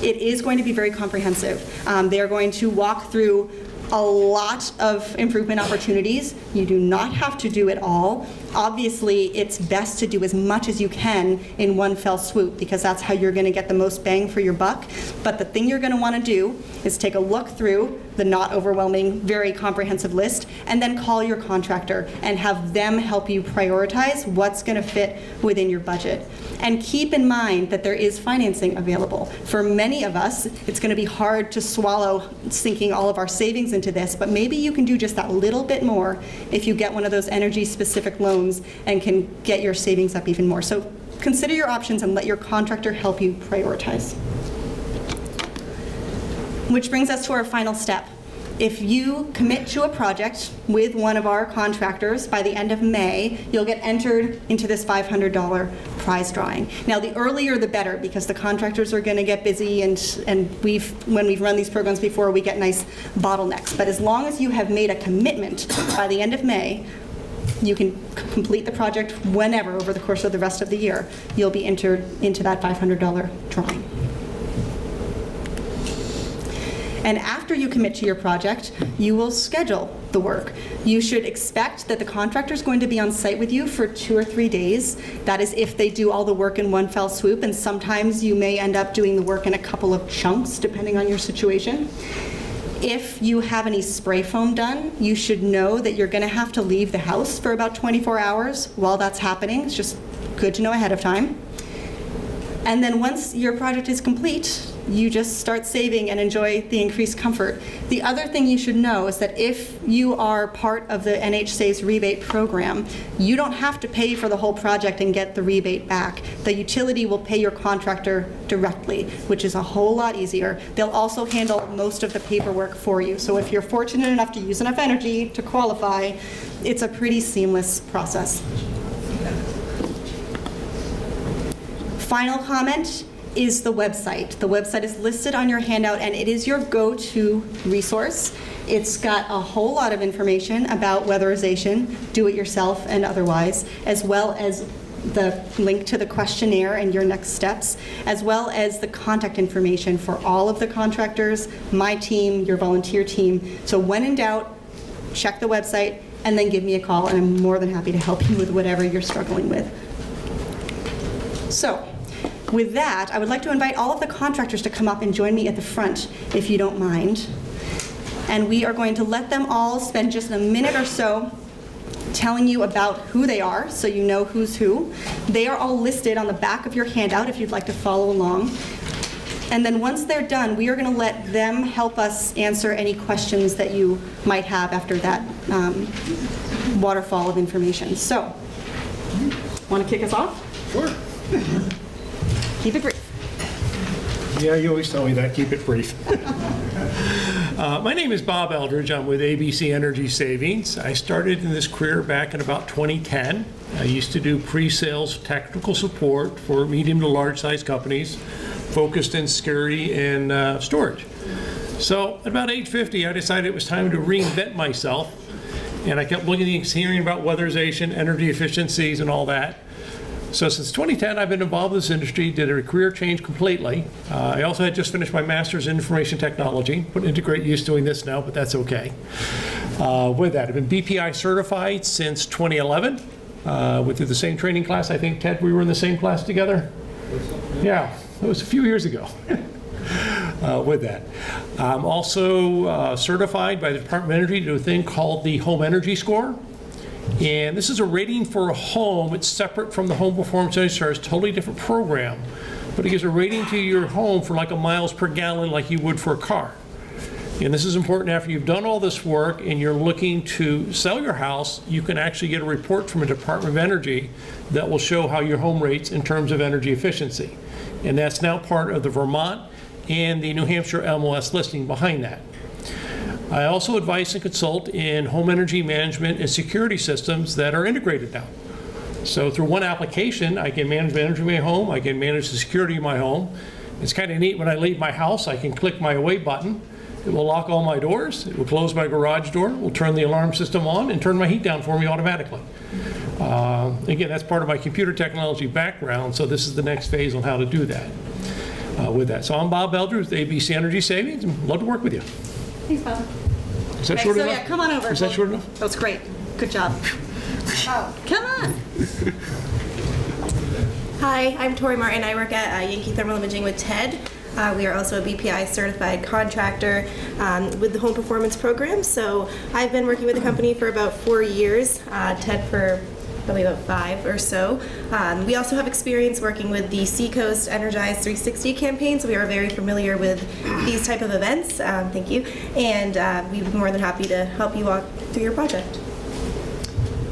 It is going to be very comprehensive. They're going to walk through a lot of improvement opportunities. You do not have to do it all. Obviously, it's best to do as much as you can in one fell swoop, because that's how you're going to get the most bang for your buck. But the thing you're going to want to do is take a look through the not overwhelming, very comprehensive list, and then call your contractor and have them help you prioritize what's going to fit within your budget. And keep in mind that there is financing available. For many of us, it's going to be hard to swallow sinking all of our savings into this, but maybe you can do just that little bit more if you get one of those energy-specific loans and can get your savings up even more. So consider your options and let your contractor help you prioritize. Which brings us to our final step. If you commit to a project with one of our contractors by the end of May, you'll get entered into this $500 prize drawing. Now, the earlier the better, because the contractors are going to get busy, and when we've run these programs before, we get nice bottlenecks. But as long as you have made a commitment by the end of May, you can complete the project whenever over the course of the rest of the year. You'll be entered into that $500 drawing. And after you commit to your project, you will schedule the work. You should expect that the contractor is going to be on site with you for 2 or 3 days. That is if they do all the work in one fell swoop, and sometimes you may end up doing the work in a couple of chunks, depending on your situation. If you have any spray foam done, you should know that you're going to have to leave the house for about 24 hours while that's happening. It's just good to know ahead of time. And then once your project is complete, you just start saving and enjoy the increased comfort. The other thing you should know is that if you are part of the NH Saves rebate program, you don't have to pay for the whole project and get the rebate back. The utility will pay your contractor directly, which is a whole lot easier. They'll also handle most of the paperwork for you. So if you're fortunate enough to use enough energy to qualify, it's a pretty seamless process. Final comment is the website. The website is listed on your handout, and it is your go-to resource. It's got a whole lot of information about weatherization, do-it-yourself and otherwise, as well as the link to the questionnaire and your next steps, as well as the contact information for all of the contractors, my team, your volunteer team. So when in doubt, check the website and then give me a call, and I'm more than happy to help you with whatever you're struggling with. So, with that, I would like to invite all of the contractors to come up and join me at the front, if you don't mind. And we are going to let them all spend just a minute or so telling you about who they are, so you know who's who. They are all listed on the back of your handout if you'd like to follow along. And then once they're done, we are going to let them help us answer any questions that you might have after that waterfall of information. So, want to kick us off? Sure. Keep it brief. Yeah, you always tell me that, keep it brief. My name is Bob Eldridge. I'm with ABC Energy Savings. I started in this career back in about 2010. I used to do pre-sales technical support for medium to large size companies, focused in security and storage. So at about age 50, I decided it was time to reinvent myself. And I kept looking and hearing about weatherization, energy efficiencies, and all that. So since 2010, I've been involved in this industry, did a career change completely. I also had just finished my master's in information technology. Putting into great use doing this now, but that's okay. With that, I've been BPI certified since 2011. Went through the same training class. I think, Ted, we were in the same class together? Yeah, it was a few years ago. With that. I'm also certified by the Department of Energy to do a thing called the Home Energy Score. And this is a rating for a home. It's separate from the Home Performance Energy Star. It's a totally different program. But it gives a rating to your home for like a miles per gallon like you would for a car. And this is important after you've done all this work and you're looking to sell your house, you can actually get a report from a Department of Energy that will show how your home rates in terms of energy efficiency. And that's now part of the Vermont and the New Hampshire MLS listing behind that. I also advise and consult in home energy management and security systems that are integrated now. So through one application, I can manage the energy of my home, I can manage the security of my home. It's kind of neat when I leave my house, I can click my away button. It will lock all my doors, it will close my garage door, it will turn the alarm system on and turn my heat down for me automatically. Again, that's part of my computer technology background, so this is the next phase on how to do that. With that. So I'm Bob Eldridge with ABC Energy Savings, and love to work with you. Thanks, Bob. Is that Okay, short so enough? yeah, come on over. Is that short enough? That was great. Good job. Oh, come on. Hi, I'm Tori Martin. I work at Yankee Thermal Imaging with Ted. We are also a BPI certified contractor with the Home Performance Program. So I've been working with the company for about 4 years, Ted for probably about 5 or so. We also have experience working with the Seacoast Energize 360 campaign, so we are very familiar with these type of events. Thank you. And we'd be more than happy to help you walk through your project.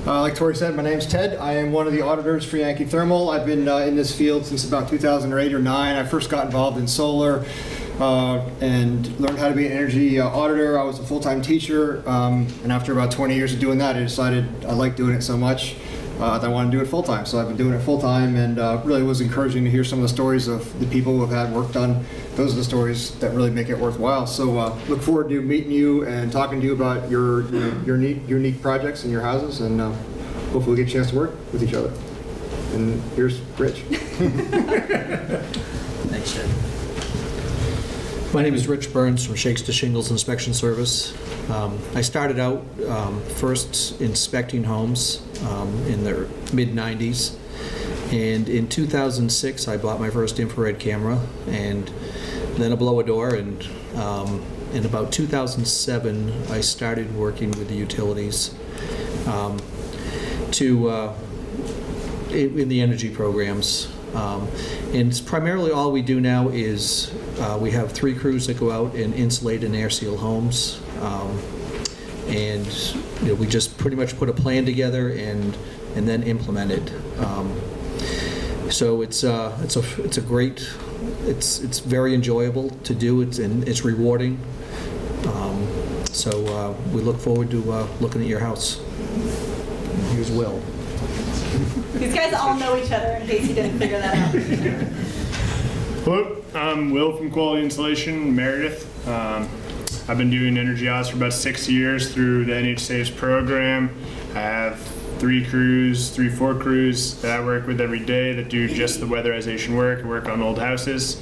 Like Tori said, my name's Ted. I am one of the auditors for Yankee Thermal. I've been in this field since about 2008 or 9. I first got involved in solar and learned how to be an energy auditor. I was a full-time teacher, and after about 20 years of doing that, I decided I liked doing it so much that I wanted to do it full-time. So I've been doing it full-time, and really was encouraging to hear some of the stories of the people who have had work done. Those are the stories that really make it worthwhile. So look forward to meeting you and talking to you about your unique projects in your houses, and hopefully we get a chance to work with each other. And here's Rich. Thanks, Ted. My name is Rich Burns from Shakes to Shingles Inspection Service. I started out first inspecting homes in the mid-90s, and in 2006 I bought my first infrared camera and then a blower door, and in about 2007 I started working with the utilities in the energy programs. And it's primarily all we do now is we have 3 crews that go out and insulate and air seal homes. And we just pretty much put a plan together and then implement it. So it's a great, it's very enjoyable to do, and it's rewarding. So we look forward to looking at your house. Here's Will. These guys all know each other, in case you didn't figure that out. Hello, I'm Will from Quality Insulation, Meredith. I've been doing energy audits for about 6 years through the NH Saves program. I have 4 crews that I work with every day that do just the weatherization work. I work on old houses.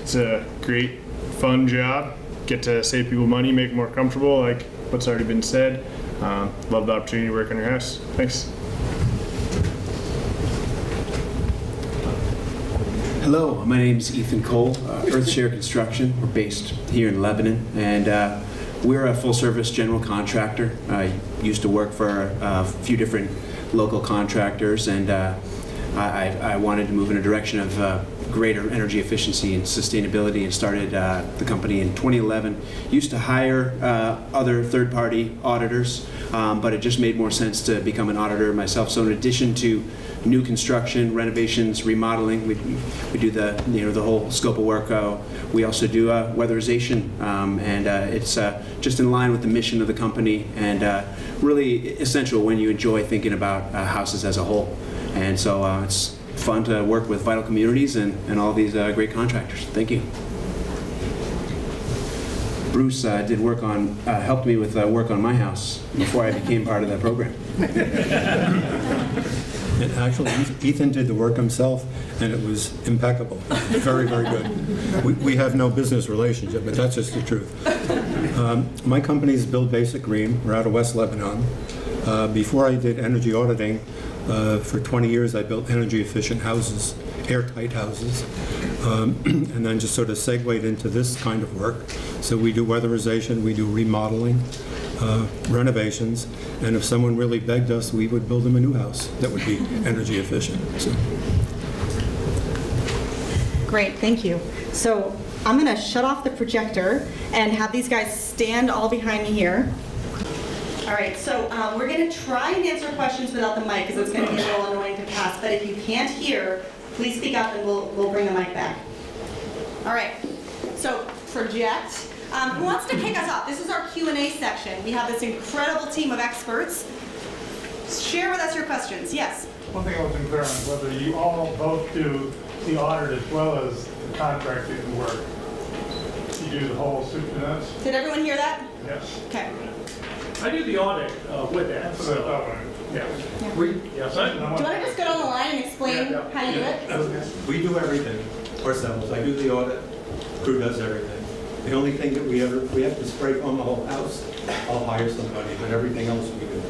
It's a great, fun job. Get to save people money, make it more comfortable, like what's already been said. Love the opportunity to work on your house. Thanks. Hello, my name is Ethan Cole, Earthshare Construction. We're based here in Lebanon, and we're a full-service general contractor. I used to work for a few different local contractors, and I wanted to move in a direction of greater energy efficiency and sustainability, and started the company in 2011. Used to hire other third-party auditors, but it just made more sense to become an auditor myself. So in addition to new construction, renovations, remodeling, we do the whole scope of work. We also do weatherization, and it's just in line with the mission of the company, and really essential when you enjoy thinking about houses as a whole. And so it's fun to work with vital communities and all these great contractors. Thank you. Bruce did work on, helped me with work on my house before I became part of that program. And actually, Ethan did the work himself, and it was impeccable. Very, very good. We have no business relationship, but that's just the truth. My company is Build Basic Green. We're out of West Lebanon. Before I did energy auditing, for 20 years I built energy efficient houses, airtight houses, and then just sort of segued into this kind of work. So we do weatherization, we do remodeling, renovations, and if someone really begged us, we would build them a new house that would be energy efficient. So. Great, thank you. So I'm going to shut off the projector and have these guys stand all behind me here. All right, so we're going to try and answer questions without the mic because it's going to be a little annoying to pass. But if you can't hear, please speak up and we'll bring the mic back. All right, so project. Who wants to kick us off? This is our Q&A section. We have this incredible team of experts. Share with us your questions. Yes? One thing I wasn't clear on is whether you all both do the audit as well as the contracting work. You do the whole soup to nuts? Did everyone hear that? Yes. Okay. I do the audit with that. That's what I thought. Yeah. Yes, Do you want to just go down the line and explain how you do it? We do everything ourselves. I do the audit, crew does everything. The only thing that we have to spray foam the whole house, I'll hire somebody, but everything else we do.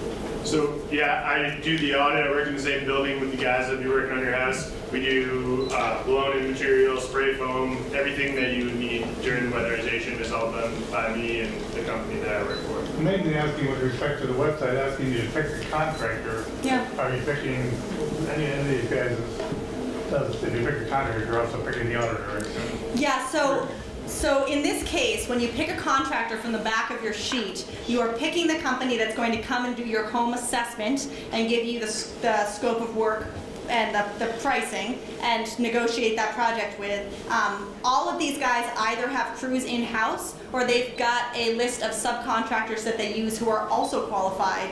So, yeah, I do the audit. I work in the same building with the guys that be working on your house. We do blown-in material, spray foam, everything that you would need during the weatherization is all done by me and the company that I work for. Mainly asking with respect to the website, asking you to pick the contractor. Yeah. Are you picking any of these guys? If you pick the contractor, you're also picking the auditor, right? Yeah, so in this case, when you pick a contractor from the back of your sheet, you are picking the company that's going to come and do your home assessment and give you the scope of work and the pricing and negotiate that project with. All of these guys either have crews in-house or they've got a list of subcontractors that they use who are also qualified.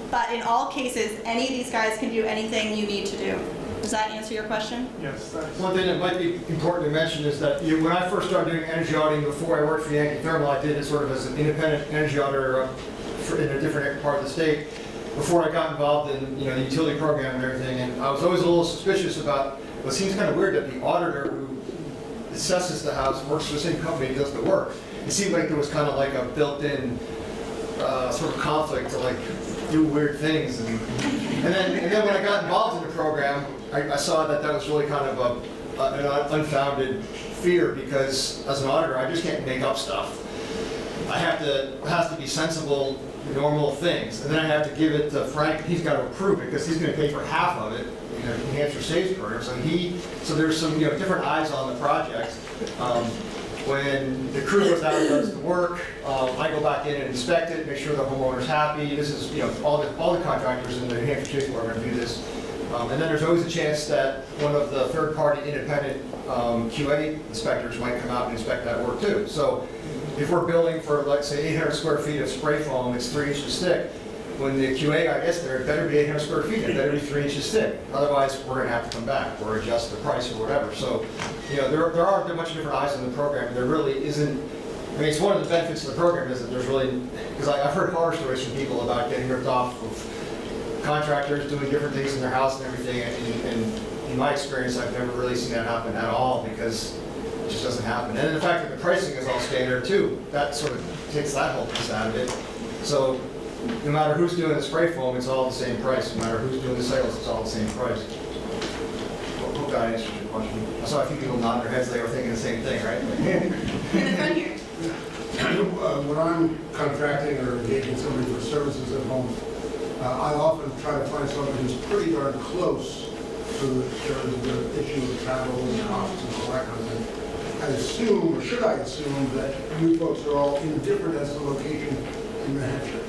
But in all cases, any of these guys can do anything you need to do. Does that answer your question? Yes, thanks. One thing that might be important to mention is that when I first started doing energy auditing before I worked for Yankee Thermal, I did it sort of as an independent energy auditor in a different part of the state before I got involved in the utility program and everything. And I was always a little suspicious about, it seems kind of weird that the auditor who assesses the house works for the same company and does the work. It seemed like there was kind of like a built-in sort of conflict to like do weird things. And then when I got involved in the program, I saw that was really kind of an unfounded fear because as an auditor, I just can't make up stuff. It has to be sensible, normal things. And then I have to give it to Frank, he's got to approve it because he's going to pay for half of it, New Hampshire Saves program. So there's some different eyes on the project. When the crew goes out and does the work, I go back in and inspect it, make sure the homeowner's happy. This is, all the contractors in the New Hampshire Saves program do this. And then there's always a chance that one of the third-party independent QA inspectors might come out and inspect that work too. So if we're building for, let's say, 800 square feet of spray foam, it's 3 inches thick. When the QA guy gets there, it better be 800 square feet, it better be 3 inches thick. Otherwise, we're gonna have to come back or adjust the price or whatever. So, there are a bunch of different eyes on the program. There really isn't, it's one of the benefits of the program is that there's really, because I've heard horror stories from people about getting ripped off of contractors doing different things in their house and everything. And in my experience, I've never really seen that happen at all because it just doesn't happen. And then the fact that the pricing is all standard too, that sort of takes that whole piece out of it. So no matter who's doing the spray foam, it's all the same price. No matter who's doing the sales, it's all the same price. Hope that answers your question. I saw a few people nodding their heads, they were thinking the same thing, right? In the front here. When I'm contracting or engaging somebody for services at home, I often try to find somebody who's pretty darn close to the issue of travel and costs and all that kind of thing. I assume, or should I assume, that you folks are all indifferent as to location in New Hampshire?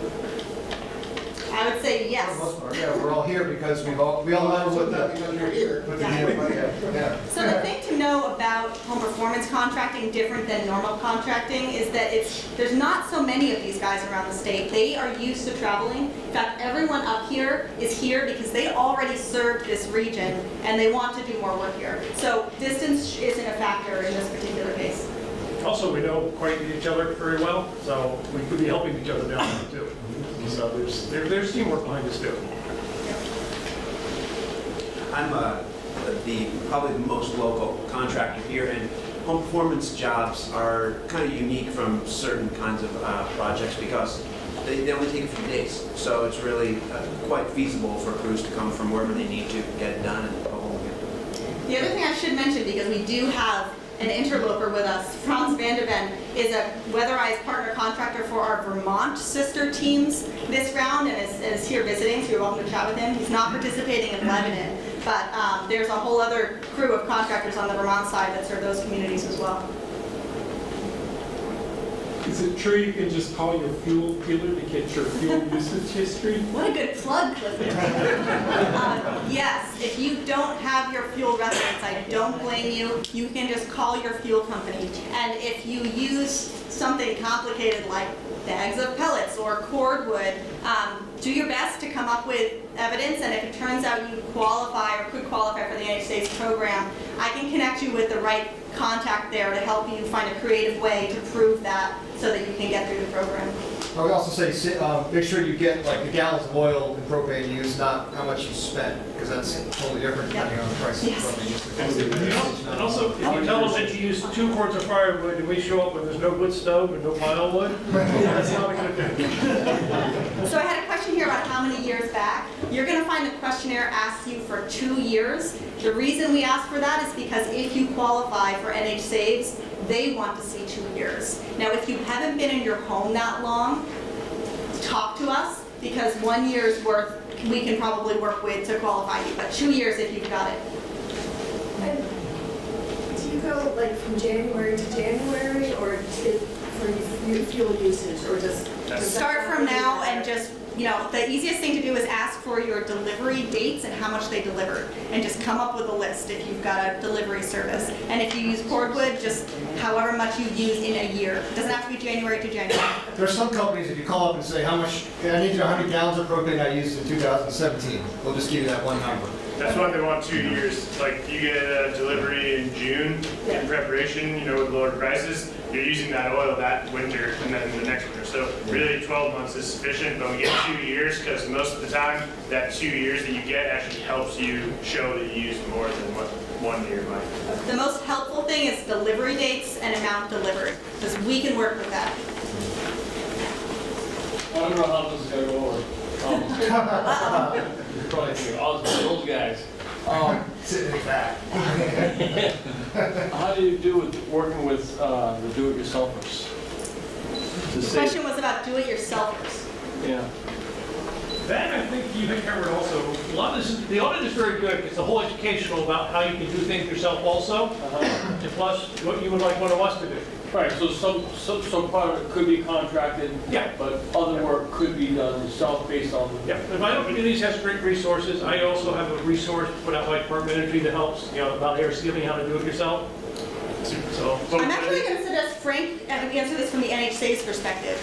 I would say yes. For the most part, yeah, we're all here because we all know what the... Because you're here. Yeah. So the thing to know about home performance contracting, different than normal contracting, is that there's not so many of these guys around the state. They are used to traveling. In fact, everyone up here is here because they already served this region and they want to do more work here. So distance isn't a factor in this particular case. Also, we know quite each other very well, so we could be helping each other down there too. So there's teamwork behind this too. I'm probably the most local contractor here, and home performance jobs are kind of unique from certain kinds of projects because they only take a few days. So it's really quite feasible for crews to come from wherever they need to get it done and go home again. The other thing I should mention, because we do have an interloper with us, Frans van der Ven is a Weatherize partner contractor for our Vermont sister teams this round and is here visiting, so you're welcome to chat with him. He's not participating in Lebanon, but there's a whole other crew of contractors on the Vermont side that serve those communities as well. Is it true you can just call your fuel dealer to get your fuel usage history? What a good plug, Clifton. Yes, if you don't have your fuel records, I don't blame you. You can just call your fuel company. And if you use something complicated like bags of pellets or cordwood, do your best to come up with evidence, and if it turns out you qualify or could qualify for the NHSA's program, I can connect you with the right contact there to help you find a creative way to prove that so that you can get through the program. I would also say, make sure you get like the gallons of oil and propane used, not how much you spent, because that's totally different depending on the price of propane used. And also, if you tell them that you use 2 quarts of firewood and we show up and there's no wood stove and no pile wood, that's not a good thing. So I had a question here about how many years back. You're going to find the questionnaire asks you for 2 years. The reason we ask for that is because if you qualify for NH Saves, they want to see 2 years. Now, if you haven't been in your home that long, talk to us, because 1 year's worth we can probably work with to qualify you, but 2 years if you've got it. And do you go like from January to January, or for your fuel usage, or just Start from now and just, you know, the easiest thing to do is ask for your delivery dates and how much they delivered, and just come up with a list if you've got a delivery service. And if you use cordwood, just however much you use in a year. It doesn't have to be January to January. There's some companies, if you call up and say, how much, I need to know how many gallons of propane I used in 2017, we'll just give you that one number. That's why they want 2 years. Like you get a delivery in June in preparation, you know, with lower prices, you're using that oil that winter and then the next winter. So really 12 months is sufficient, but we get 2 years because most of the time that 2 years that you get actually helps you show that you used more than what 1 year might. The most helpful thing is delivery dates and amount delivered, because we can work with that. I don't know how this is going to go over. You're probably thinking, oh, it's those guys. Sitting in the back. How do you do with working with the do-it-yourselfers? The question was about do-it-yourselfers. Yeah. That I think you had covered also. A lot of this, the audit is very good. It's a whole educational about how you can do things yourself also, and plus what you would like one of us to do. Right, so some part of it could be contracted, Yeah. but other work could be done yourself based on. Yeah, and my own communities has great resources. I also have a resource put out by Department of Energy that helps, you know, about air sealing, how to do it yourself. So, I'm actually going to suggest Frank answer this from the NHSA's perspective.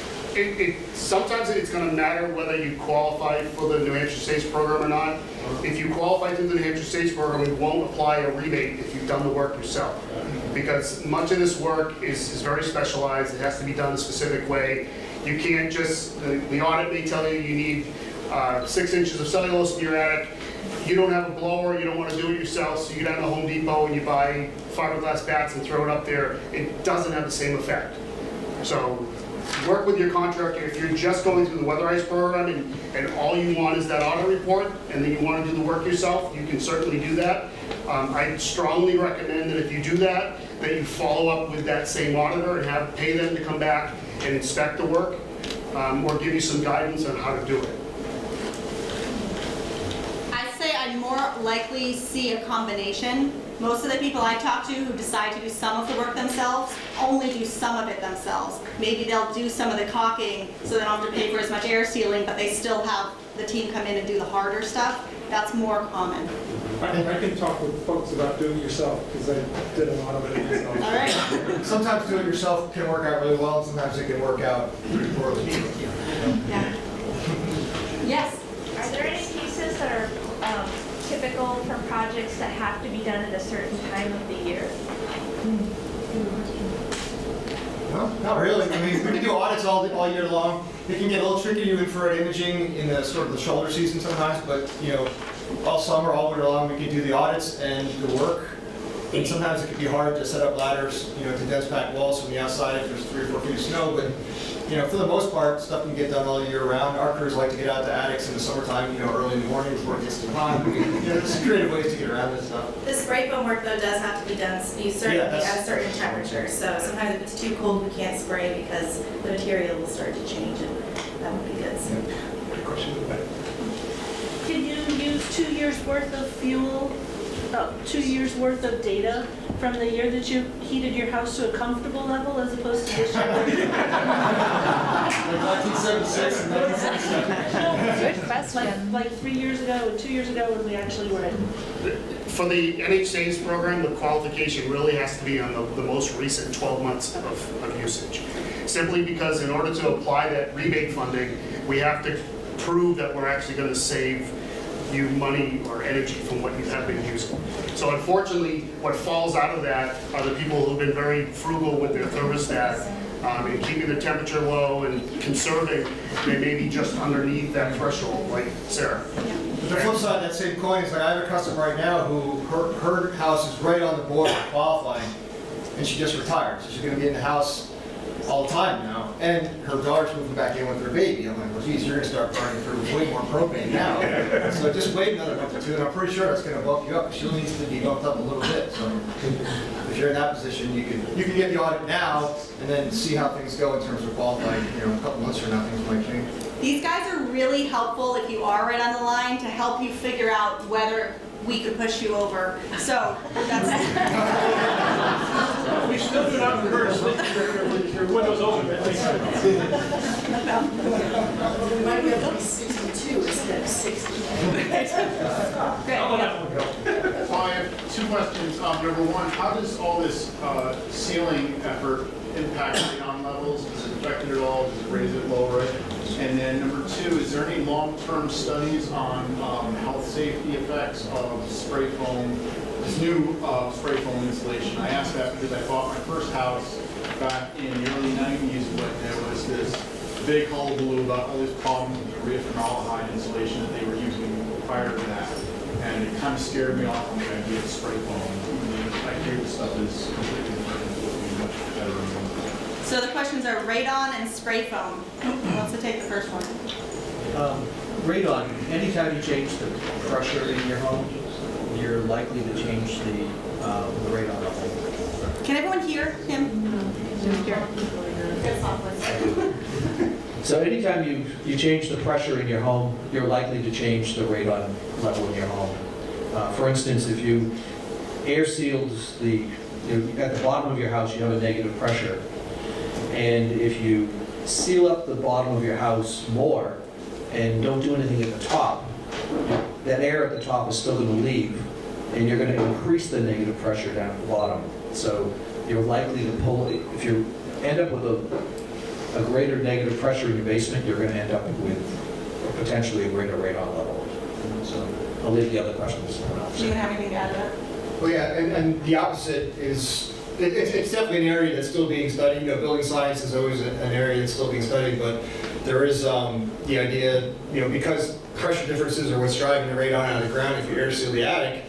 Sometimes it's going to matter whether you qualify for the New Hampshire States program or not. If you qualify through the New Hampshire States program, we won't apply a rebate if you've done the work yourself. Because much of this work is very specialized. It has to be done a specific way. You can't just, the audit may tell you you need 6 inches of cellulose in your attic. You don't have a blower, you don't want to do it yourself, so you go down to Home Depot and you buy fiberglass bats and throw it up there. It doesn't have the same effect. So work with your contractor. If you're just going through the Weatherize program and all you want is that audit report and then you want to do the work yourself, you can certainly do that. I strongly recommend that if you do that you follow up with that same auditor and pay them to come back and inspect the work or give you some guidance on how to do it. I'd say I'd more likely see a combination. Most of the people I talk to who decide to do some of the work themselves only do some of it themselves. Maybe they'll do some of the caulking so they don't have to pay for as much air sealing, but they still have the team come in and do the harder stuff. That's more common. I can talk with folks about doing it yourself, because I did a lot of it myself. All right. Sometimes do it yourself can work out really well, and sometimes it can work out poorly. Yeah. Yes? Are there any pieces that are typical for projects that have to be done at a certain time of the year? No, not really. I mean, we can do audits all year long. It can get a little tricky to do infrared imaging in the sort of the shoulder season sometimes, but you know, all summer, all winter long, we can do the audits and the work. And sometimes it can be hard to set up ladders, to dense packed walls from the outside if there's 3 or 4 feet of snow, but for the most part, stuff can get done all year round. Our crews like to get out to attics in the summertime, early in the morning before it gets too hot. There's creative ways to get around this stuff. The spray foam work though does have to be done, you certainly Yeah, that's- at a certain temperature. So sometimes if it's too cold, we can't spray because the material will start to change and that would be good. Can you use 2 years worth of fuel, 2 years worth of data from the year that you heated your house to a comfortable level as opposed to this year? Like 1976 and 1977. Good question. Like 3 years ago and 2 years ago when we actually were in. For the NHSA's program, the qualification really has to be on the most recent 12 months of usage. Simply because in order to apply that rebate funding, we have to prove that we're actually going to save you money or energy from what you have been using. So unfortunately, what falls out of that are the people who've been very frugal with their thermostat and keeping the temperature low and conserving. They may be just underneath that threshold, like Sarah. But the flip side of that same coin is like I have a customer right now who her house is right on the border of qualifying, and she just retired, so she's going to be in the house all the time now, and her daughter's moving back in with her baby. I'm like, well, geez, you're going to start burning through way more propane now. So just wait another month or two, and I'm pretty sure that's going to bump you up. She needs to be bumped up a little bit. So if you're in that position, you can get the audit now, and then see how things go in terms of qualifying. A couple months from now, things might change. These guys are really helpful if you are right on the line to help you figure out whether we could push you over. So that's We still do not encourage your windows open. It might be up to 62 instead of 60. I'll let that one go. So I have 2 questions. Number one, how does all this sealing effort impact radon levels? Does it affect it at all? Does it raise it, lower it? And then number 2, is there any long-term studies on health safety effects of spray foam, this new spray foam insulation? I asked that because I bought my first house back in the early 90s, but there was this big hullabaloo about all these problems with urea formaldehyde insulation that they were using prior to that. And it kind of scared me off on the idea of spray foam. I hear this stuff is completely different and will be much better and wonderful. So the questions are radon and spray foam. Who wants to take the first one? Radon, anytime you change the pressure in your home, you're likely to change the radon level. Can everyone hear him? So anytime you change the pressure in your home, you're likely to change the radon level in your home. For instance, if you air sealed at the bottom of your house, you have a negative pressure. And if you seal up the bottom of your house more and don't do anything at the top, that air at the top is still going to leave, and you're going to increase the negative pressure down at the bottom. So you're likely to pull, if you end up with a greater negative pressure in your basement, you're going to end up with potentially a greater radon level. So I'll leave the other questions to someone else. Do you have anything to add to that? Well, yeah, and the opposite is, it's definitely an area that's still being studied. Building science is always an area that's still being studied, but there is the idea, because pressure differences are what's driving the radon out of the ground. If you air seal the attic,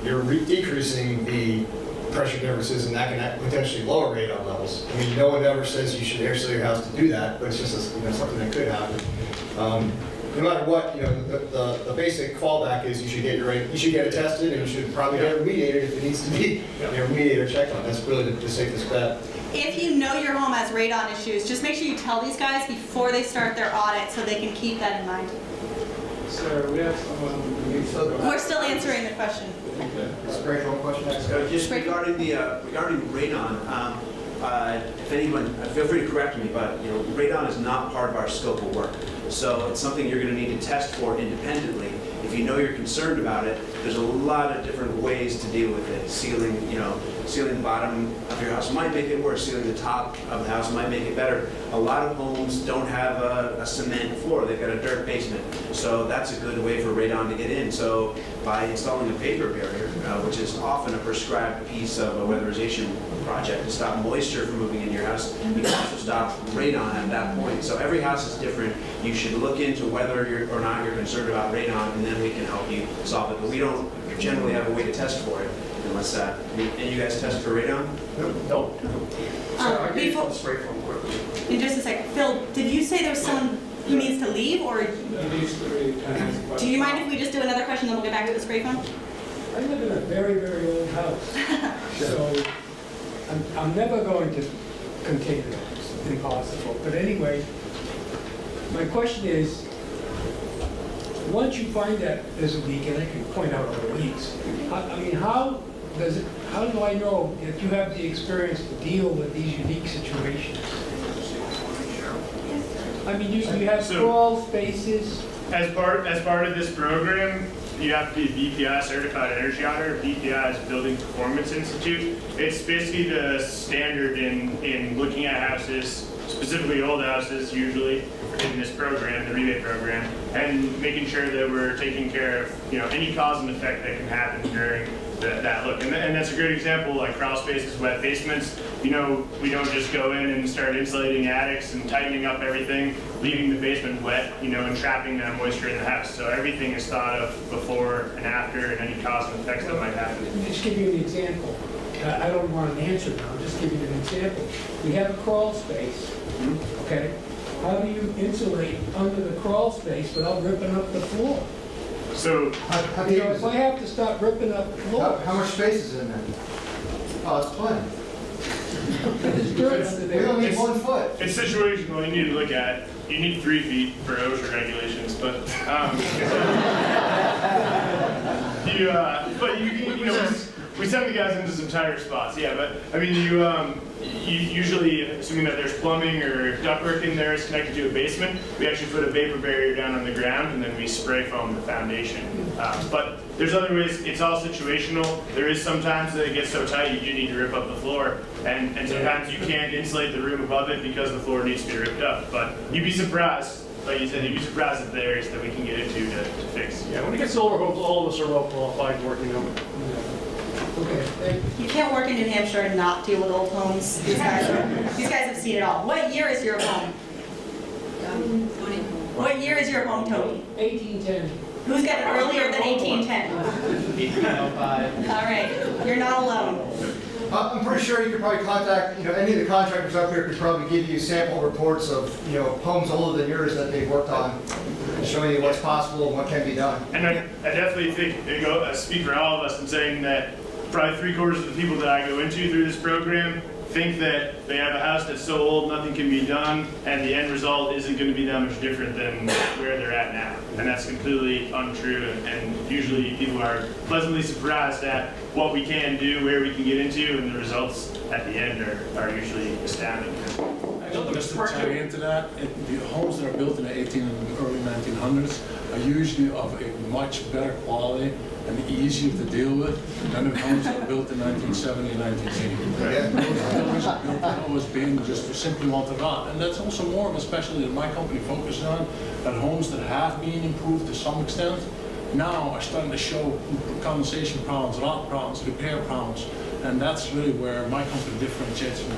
you're decreasing the pressure differences, and that can potentially lower radon levels. I mean, no one ever says you should air seal your house to do that, but it's just something that could happen. No matter what, the basic fallback is you should get it tested, and you should probably get it remediated if it needs to be remediated or checked on. That's really the safest bet. If you know your home has radon issues, just make sure you tell these guys before they start their audit so they can keep that in mind. Sir, we have someone. We're still answering the question. Spray foam question. Just regarding radon, if anyone, feel free to correct me, but radon is not part of our scope of work. So it's something you're going to need to test for independently. If you know you're concerned about it, there's a lot of different ways to deal with it. Sealing the bottom of your house might make it worse. Sealing the top of the house might make it better. A lot of homes don't have a cement floor. They've got a dirt basement. So that's a good way for radon to get in. So by installing a vapor barrier, which is often a prescribed piece of a weatherization project to stop moisture from moving into your house. You can also stop radon at that point. So every house is different. You should look into whether or not you're concerned about radon, and then we can help you solve it. But we don't generally have a way to test for it unless, and you guys test for radon? Nope. I gave the spray foam quickly. In just a second, Phil, did you say there's someone who needs to leave, or do you mind if we just do another question, then we'll get back to the spray foam? I live in a very, very old house, so I'm never going to continue it. It's impossible. But anyway, my question is, once you find that there's a leak, and I can point out other leaks, I mean, how do I know that you have the experience to deal with these unique situations? I mean, you have crawl spaces. As part of this program, you have to be BPI certified energy auditor. BPI is Building Performance Institute. It's basically the standard in looking at houses, specifically old houses usually, in this program, the rebate program, and making sure that we're taking care of any cause and effect that can happen during that look. And that's a great example, like crawl spaces, wet basements. We don't just go in and start insulating attics and tightening up everything, leaving the basement wet, and trapping that moisture in the house. So everything is thought of before and after, and any cause and effects that might happen. Just give you an example. I don't want an answer now, just give you an example. We have a crawl space, okay? How do you insulate under the crawl space without ripping up the floor? So, If I have to stop ripping up floors. How much space is in there? Oh, it's plenty. There's dirt under We there. don't need 1 foot. it's situational. You need to look at. You need 3 feet for OSHA regulations, but we send the guys into some tighter spots. Yeah, but I mean, you usually, assuming that there's plumbing or ductwork in there, is connected to a basement. We actually put a vapor barrier down on the ground, and then we spray foam the foundation. But there's other ways. It's all situational. There is sometimes that it gets so tight you do need to rip up the floor, and sometimes you can't insulate the room above it because the floor needs to be ripped up. But you'd be surprised. Like you said, you'd be surprised at the areas that we can get into to fix. Yeah, when it gets to older homes, all of us are well qualified working on it. Okay, thank you. You can't work in New Hampshire and not deal with old homes. These guys have seen it all. What year is your home? What year is your home, Tony? 1810. Who's got it earlier than 1810? All right, you're not alone. I'm pretty sure you could probably contact, any of the contractors up here could probably give you sample reports of, homes older than yours that they've worked on, and showing you what's possible and what can be done. And I definitely think, I speak for all of us in saying that probably 3/4 of the people that I go into through this program think that they have a house that's so old nothing can be done, and the end result isn't going to be that much different than where they're at now. And that's completely untrue, and usually people are pleasantly surprised at what we can do, where we can get into, and the results at the end are usually astounding. Just to tie into that, the homes that are built in the 18 and early 1900s are usually of a much better quality and easier to deal with than the homes that were built in 1970 and 1980. Those are built in always been just to simply want to rot. And that's also more of a specialty that my company focuses on, that homes that have been improved to some extent now are starting to show condensation problems, rot problems, repair problems. And that's really where my company differentiates from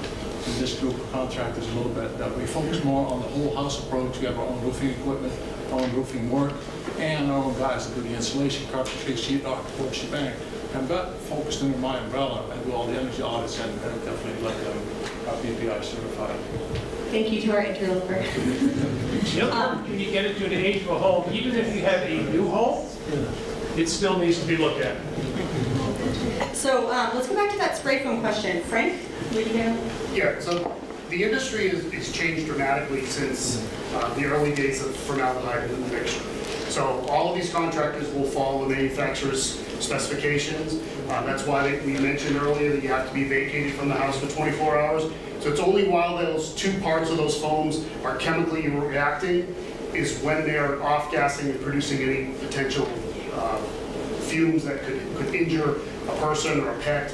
this group of contractors a little bit, that we focus more on the whole house approach. We have our own roofing equipment, our own roofing work, and our own guys that do the insulation, carpentry, sheetrock, porch, shebang. And that focused under my umbrella and do all the energy audits and definitely let them BPI certified. Thank you to our interloper. When you get into the age of a home, even if you have a new home, it still needs to be looked at. So let's go back to that spray foam question. Frank, would you know? Yeah, so the industry has changed dramatically since the early days of formaldehyde in the mixture. So all of these contractors will follow the manufacturer's specifications. That's why we mentioned earlier that you have to be vacated from the house for 24 hours. So it's only while those 2 parts of those foams are chemically reacting is when they're off-gassing and producing any potential fumes that could injure a person or a pet.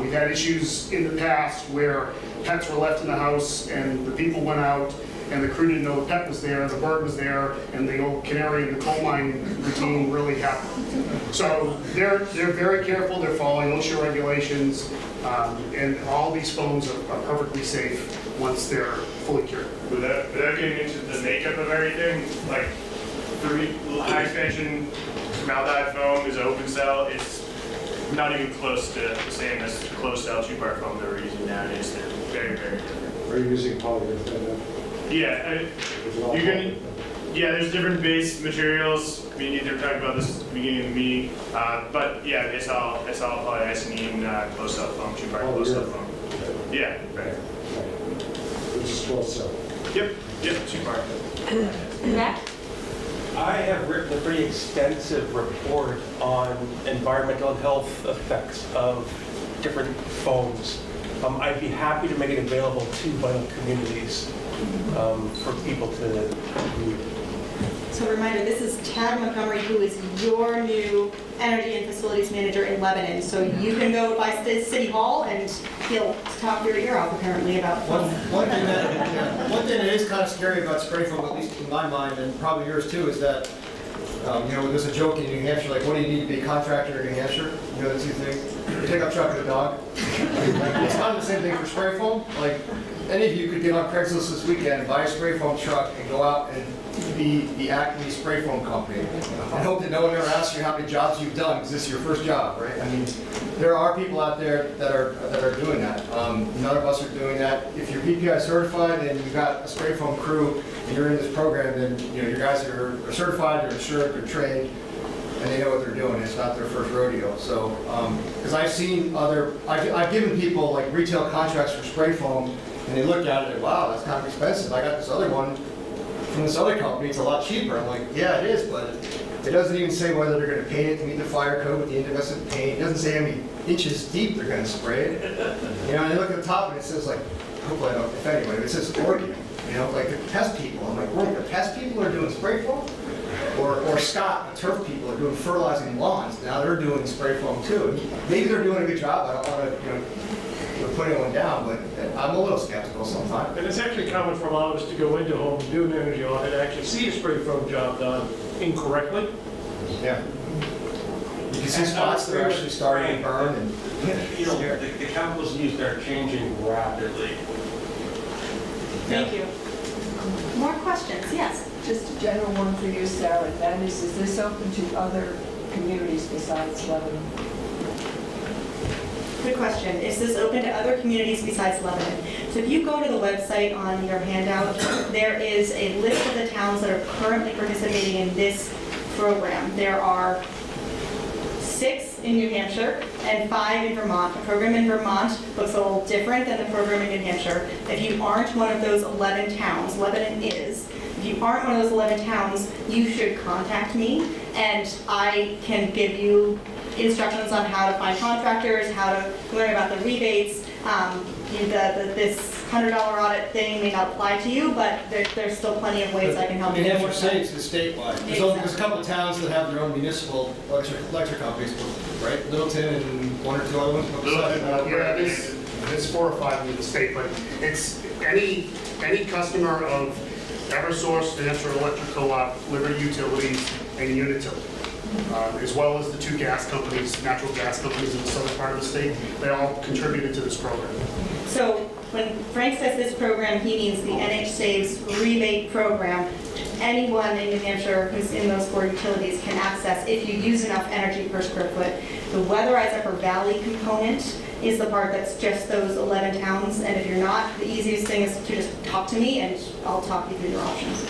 We've had issues in the past where pets were left in the house and the people went out and the crew didn't know the pet was there, the bird was there, and the old canary in the coal mine routine really happened. So they're very careful, they're following OSHA regulations, And all these foams are perfectly safe once they're fully cured. Without getting into the makeup of everything, like high expansion formaldehyde foam is open cell. It's not even close to the same as closed cell 2-part foam that we're using nowadays. They're very, very different. Are you using polyurethane? Yeah, there's different base materials. We need to talk about this at the beginning of the meeting. But yeah, it's all polyethylene closed cell foam, 2-part closed cell foam. Yeah, right. Which is closed cell. Yep, 2-part. Matt? I have written a pretty extensive report on environmental and health effects of different foams. I'd be happy to make it available to vital communities for people to read. So reminder, this is Tad Montgomery, who is your new energy and facilities manager in Lebanon. So you can go by City Hall and he'll talk your ear off apparently about One foam. thing that is kind of scary about spray foam, at least in my mind, and probably yours too, is that, there's a joke in New Hampshire, like, what do you need to be a contractor in New Hampshire? You know the two things? You take up truck with a dog. It's kind of the same thing for spray foam. Like, any of you could get on Craigslist this weekend and buy a spray foam truck and go out and be the Acme spray foam company. I hope that no one ever asks you how many jobs you've done, because this is your first job, right? I mean, there are people out there that are doing that. None of us are doing that. If you're BPI certified and you've got a spray foam crew and you're in this program, then your guys are certified, they're insured, they're trained, and they know what they're doing. It's not their first rodeo. So, because I've seen I've given people like retail contracts for spray foam, and they look at it and, wow, that's kind of expensive. I got this other one from this other company, it's a lot cheaper. I'm like, yeah, it is, but it doesn't even say whether they're going to paint it to meet the fire code with the incandescent paint. It doesn't say how many inches deep they're going to spray it. And they look at the top and it says, like, hopefully I don't offend anybody, but it says Oregon. Like the pest people. I'm like, well, the pest people are doing spray foam? Or Scott, the turf people, are doing fertilizing lawns. Now they're doing spray foam too. Maybe they're doing a good job. I don't want to put anyone down, but I'm a little skeptical sometimes. And it's actually common for a lot of us to go into homes, do an energy audit, and actually see a spray foam job done incorrectly. Yeah. You can see spots that are actually starting to burn. And the chemicals used are changing rapidly. Thank you. More questions? Yes. Just a general one for you, Sarah, and that is this open to other communities besides Lebanon? Good question. Is this open to other communities besides Lebanon? So if you go to the website on your handout, there is a list of the towns that are currently participating in this program. There are 6 in New Hampshire and 5 in Vermont. The program in Vermont looks a little different than the program in New Hampshire. If you aren't one of those 11 towns, Lebanon is. If you aren't one of those 11 towns, you should contact me, and I can give you instructions on how to find contractors, how to learn about the rebates. This $100 audit thing may not apply to you, but there's still plenty of ways I can help you. New Hampshire States is statewide. There's a couple of towns that have their own municipal electric companies, right? Littleton and 1 or 2 other ones. There's 4 or 5 in the state, but it's any customer of Eversource, the National Electric Co-op, Liberty Utilities, and Unitil, as well as the 2 gas companies, natural gas companies in the southern part of the state. They all contributed to this program. So when Frank says this program, he means the NH Saves rebate program. Anyone in New Hampshire who's in those 4 utilities can access if you use enough energy per square foot. The Weatherize Upper Valley component is the part that's just those 11 towns, and if you're not, the easiest thing is to just talk to me and I'll talk you through your options.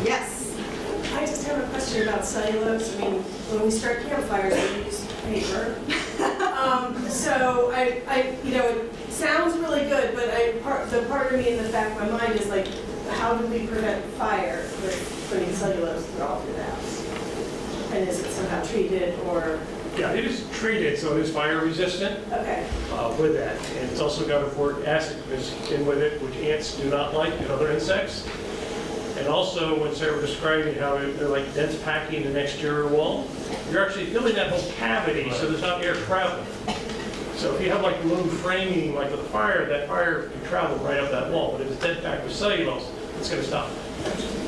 Yes? I just have a question about cellulose. I mean, when we start campfires, we use paper. So it sounds really good, but the part of me in the back of my mind is like, how do we prevent fire with putting cellulose all through the house? And is it somehow treated or? Yeah, it is treated, so it is fire resistant. Okay. With that. And it's also got a boric acid in with it, which ants do not like and other insects. And also, when Sarah was describing how they're like dense packing an exterior wall, you're actually filling that whole cavity so there's not air travel. So if you have like low framing, like with a fire, that fire can travel right up that wall. But if it's dense packed with cellulose, it's going to stop.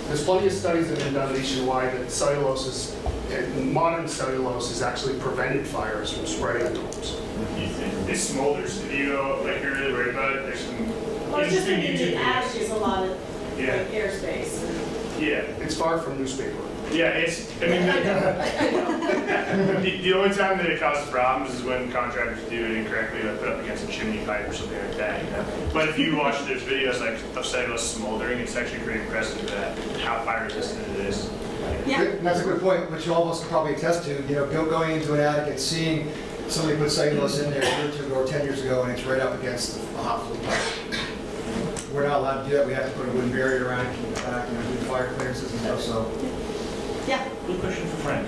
There's plenty of studies that have been done nationwide that cellulose is, and modern cellulose has actually prevented fires from spreading in homes. It smolders. If you go, like you're really worried about it, there's some Well, it's just interesting in YouTube the ash videos. is a lot of Yeah. like airspace. Yeah. It's far from newspaper. Yeah, it's, I mean, the only time that it causes problems is when contractors do it incorrectly, like put up against a chimney pipe or something like that. But if you watch, there's videos like of cellulose smoldering, it's actually pretty impressive that how fire resistant it is. Yeah. And that's a good point, which all of us can probably attest to, going into an attic and seeing somebody put cellulose in there a year or two ago or 10 years ago, and it's right up against a hot flue pipe. We're not allowed to do that. We have to put a wooden barrier around it, keep it back, do fire clearances and stuff, so. Yeah. Good question for Frank.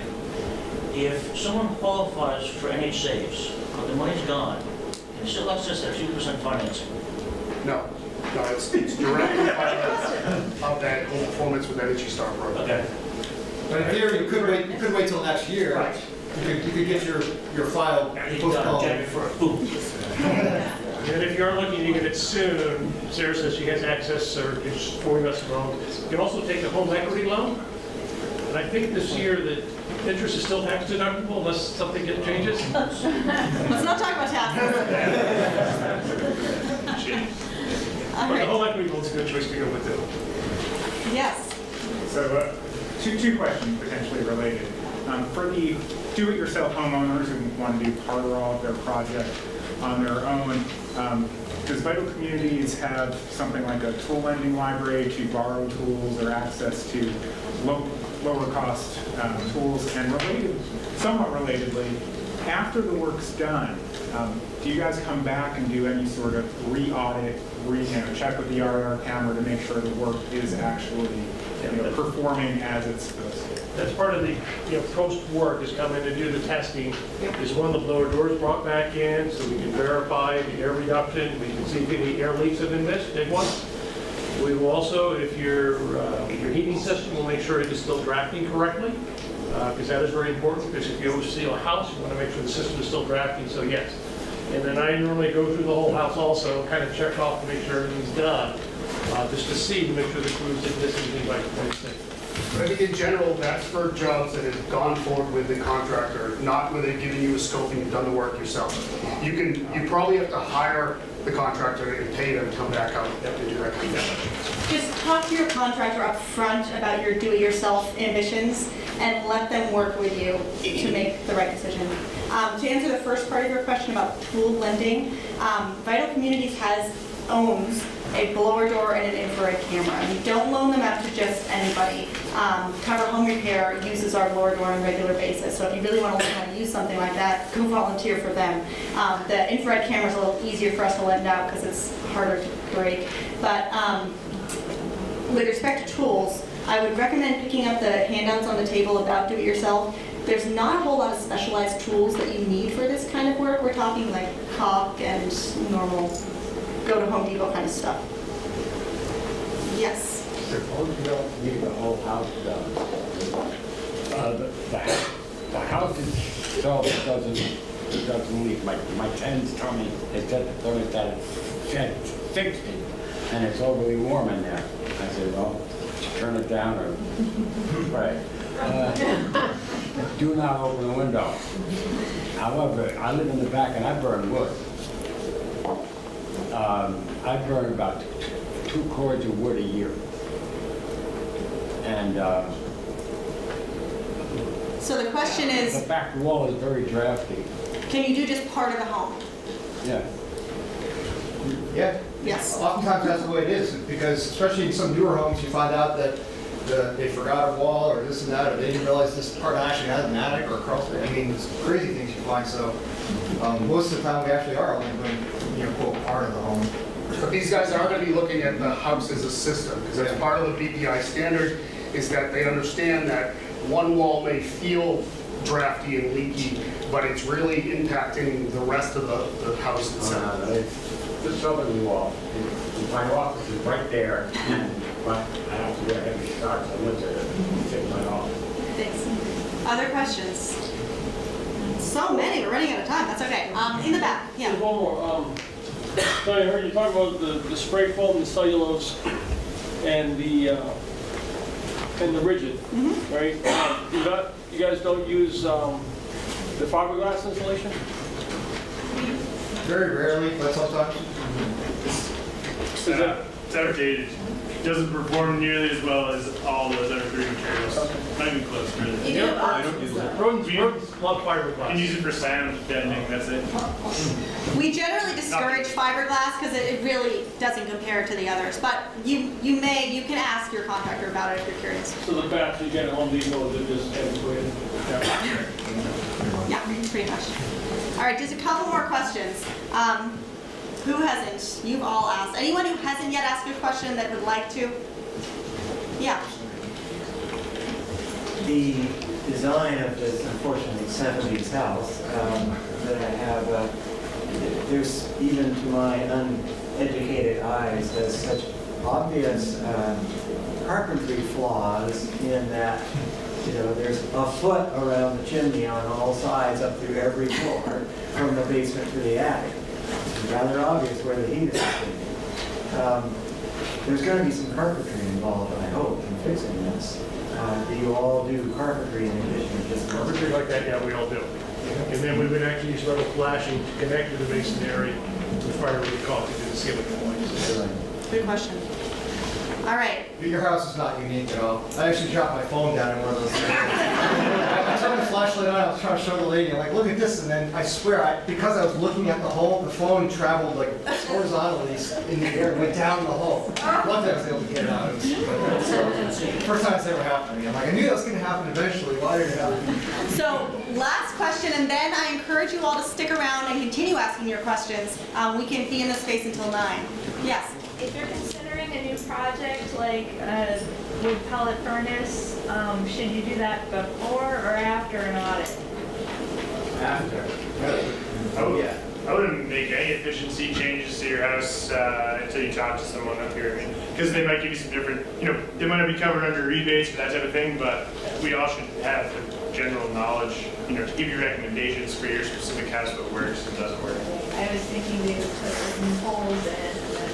If someone qualifies for NH Saves, but the money's gone, can they still access that 2% financing? No, it's directly part of that home performance with Energy Star program. Okay. But in theory, you could wait till next year. Right. You could get your file postponed. January 1st, boom. And if you are looking to get it soon, Sarah says she has access, or is forming us wrong. You can also take a home equity loan. And I think this year that interest is still tax deductible unless something changes. Let's not talk about taxes. All But the right. home equity loan's a good choice to go with too. Yes. So two questions potentially related. For the do-it-yourself homeowners who want to do part or all of their project on their own, does Vital Communities have something like a tool lending library to borrow tools or access to lower cost tools? And somewhat relatedly, after the work's done, do you guys come back and do any sort of re-audit, check with the RR camera to make sure the work is actually performing as it's supposed to? That's part of the, post-work is coming to do the testing, is when the blower door is brought back in, so we can verify the air reduction, we can see if any air leaks have been missed, big ones. We will also, if your heating system, will make sure it is still drafting correctly, because that is very important, because if you overseal a house, you want to make sure the system is still drafting, so yes. And then I normally go through the whole house also, kind of check off to make sure everything's done, just to see, to make sure the crews didn't miss anything by 26. But I think in general, that's for jobs that have gone forward with the contractor, not where they've given you a scope and you've done the work yourself. You probably have to hire the contractor and pay them to come back out and do that kind of stuff. Just talk to your contractor up front about your do-it-yourself ambitions and let them work with you to make the right decision. To answer the first part of your question about tool lending, Vital Communities owns a blower door and an infrared camera. We don't loan them out to just anybody. Cover Home Repair uses our blower door on a regular basis, so if you really want to learn how to use something like that, go volunteer for them. The infrared camera is a little easier for us to lend out because it's harder to break. But with respect to tools, I would recommend picking up the handouts on the table about do-it-yourself. There's not a whole lot of specialized tools that you need for this kind of work. We're talking like caulk and normal go to Home Depot kind of stuff. Yes. Suppose you don't need the whole house done. The house itself doesn't leak. My tenants tell me they set the thermostat at 60 and it's overly warm in there. I said, well, turn it down or right. Do not open the window. However, I live in the back and I burn wood. I burn about 2 cords of wood a year. And So the question is, the back wall is very drafty. can you do just part of the home? Yeah. Yeah. Yes. Oftentimes that's the way it is, because especially in some newer homes, you find out that they forgot a wall or this and that, or they didn't realize this part actually has an attic or a crawl space. I mean, it's crazy things you find. So most of the time we actually are only doing, quote, part of the home. But these guys are going to be looking at the house as a system, because that's part of the BPI standard, is that they understand that one wall may feel drafty and leaky, but it's really impacting the rest of the house itself. The southern wall. My office is right there, but I have to wear heavy socks in winter to fit my office. Thanks. Other questions? So many, we're running out of time. That's okay. In the back, yeah. One more. I heard you talk about the spray foam and cellulose. and the rigid, right? You guys don't use the fiberglass insulation? Very rarely, but sometimes. It's outdated. Doesn't perform nearly as well as all those other three materials. Not even close, really. You do Rodents love fiberglass. You can use it for sound bending, that's it. We generally discourage fiberglass because it really doesn't compare to the others, but you can ask your contractor about it if you're curious. So the bats you get at Home Depot, they're just antiquated. Yeah, pretty much. All right, just a couple more questions. Who hasn't? You've all asked. Anyone who hasn't yet asked a question that would like to? Yeah. The design of this, unfortunately, 70s house that I have, there's, even to my uneducated eyes, has such obvious carpentry flaws in that, there's a foot around the chimney on all sides up through every floor from the basement to the attic. It's rather obvious where the heat is going. There's going to be some carpentry involved, I hope, in fixing this. Do you all do carpentry in addition to just Carpentry like that, yeah, we all do. And then we would actually use little flashing to connect to the masonry with fire really caught to do the ceiling points. Good question. All right. Your house is not unique at all. I actually dropped my phone down in one of those things. I turned the flashlight on, I was trying to show the lady, I'm like, look at this, and then I swear, because I was looking at the hole, the phone traveled like horizontally in the air and went down the hole. Luckily I was able to get it out. It was first time it's ever happened to me. I'm like, I knew that was going to happen eventually. Why did it happen? So last question, and then I encourage you all to stick around and continue asking your questions. We can be in this space until 9. Yes? If you're considering a new project like a wood pellet furnace, should you do that before or after an audit? After. I wouldn't make any efficiency changes to your house until you talk to someone up here. Because they might give you some different, they might not be covered under rebates for that type of thing, but we all should have the general knowledge, to give you recommendations for your specific house, what works and doesn't work. I was thinking they would put some holes in and then...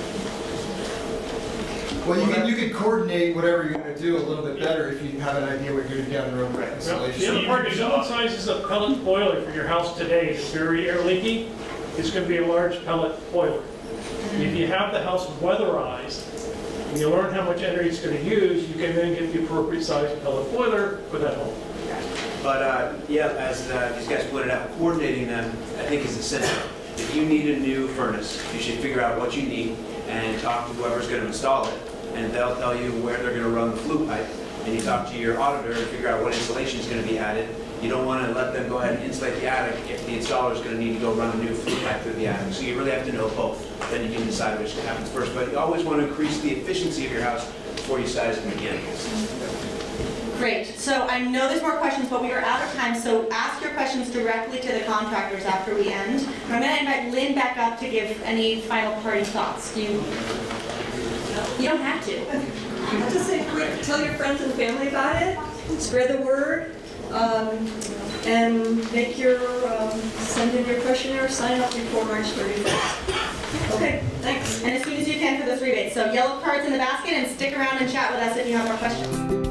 Well, you can coordinate whatever you're going to do a little bit better if you have an idea what you're going to do down the road with The installation. other part is what size is a pellet boiler for your house today? It's very air leaky. It's going to be a large pellet boiler. If you have the house weatherized and you learn how much energy it's going to use, you can then get the appropriate size pellet boiler for that home. But as these guys pointed out, coordinating them, I think, is essential. If you need a new furnace, you should figure out what you need and talk to whoever's going to install it, and they'll tell you where they're going to run the flue pipe. And you talk to your auditor and figure out what insulation is going to be added. You don't want to let them go ahead and insulate the attic if the installer is going to need to go run a new flue pipe through the attic. So you really have to know both. Then you can decide which happens first. But you always want to increase the efficiency of your house before you size it again. Great. So I know there's more questions, but we are out of time. So ask your questions directly to the contractors after we end. I'm going to invite Lynn back up to give any final parting thoughts. You don't have to. I'll just say, tell your friends and family about it, spread the word, and make your, send in your questionnaire, sign up before March 31st. Okay, thanks. And as soon as you can for those rebates. So yellow cards in the basket, and stick around and chat with us if you have more questions.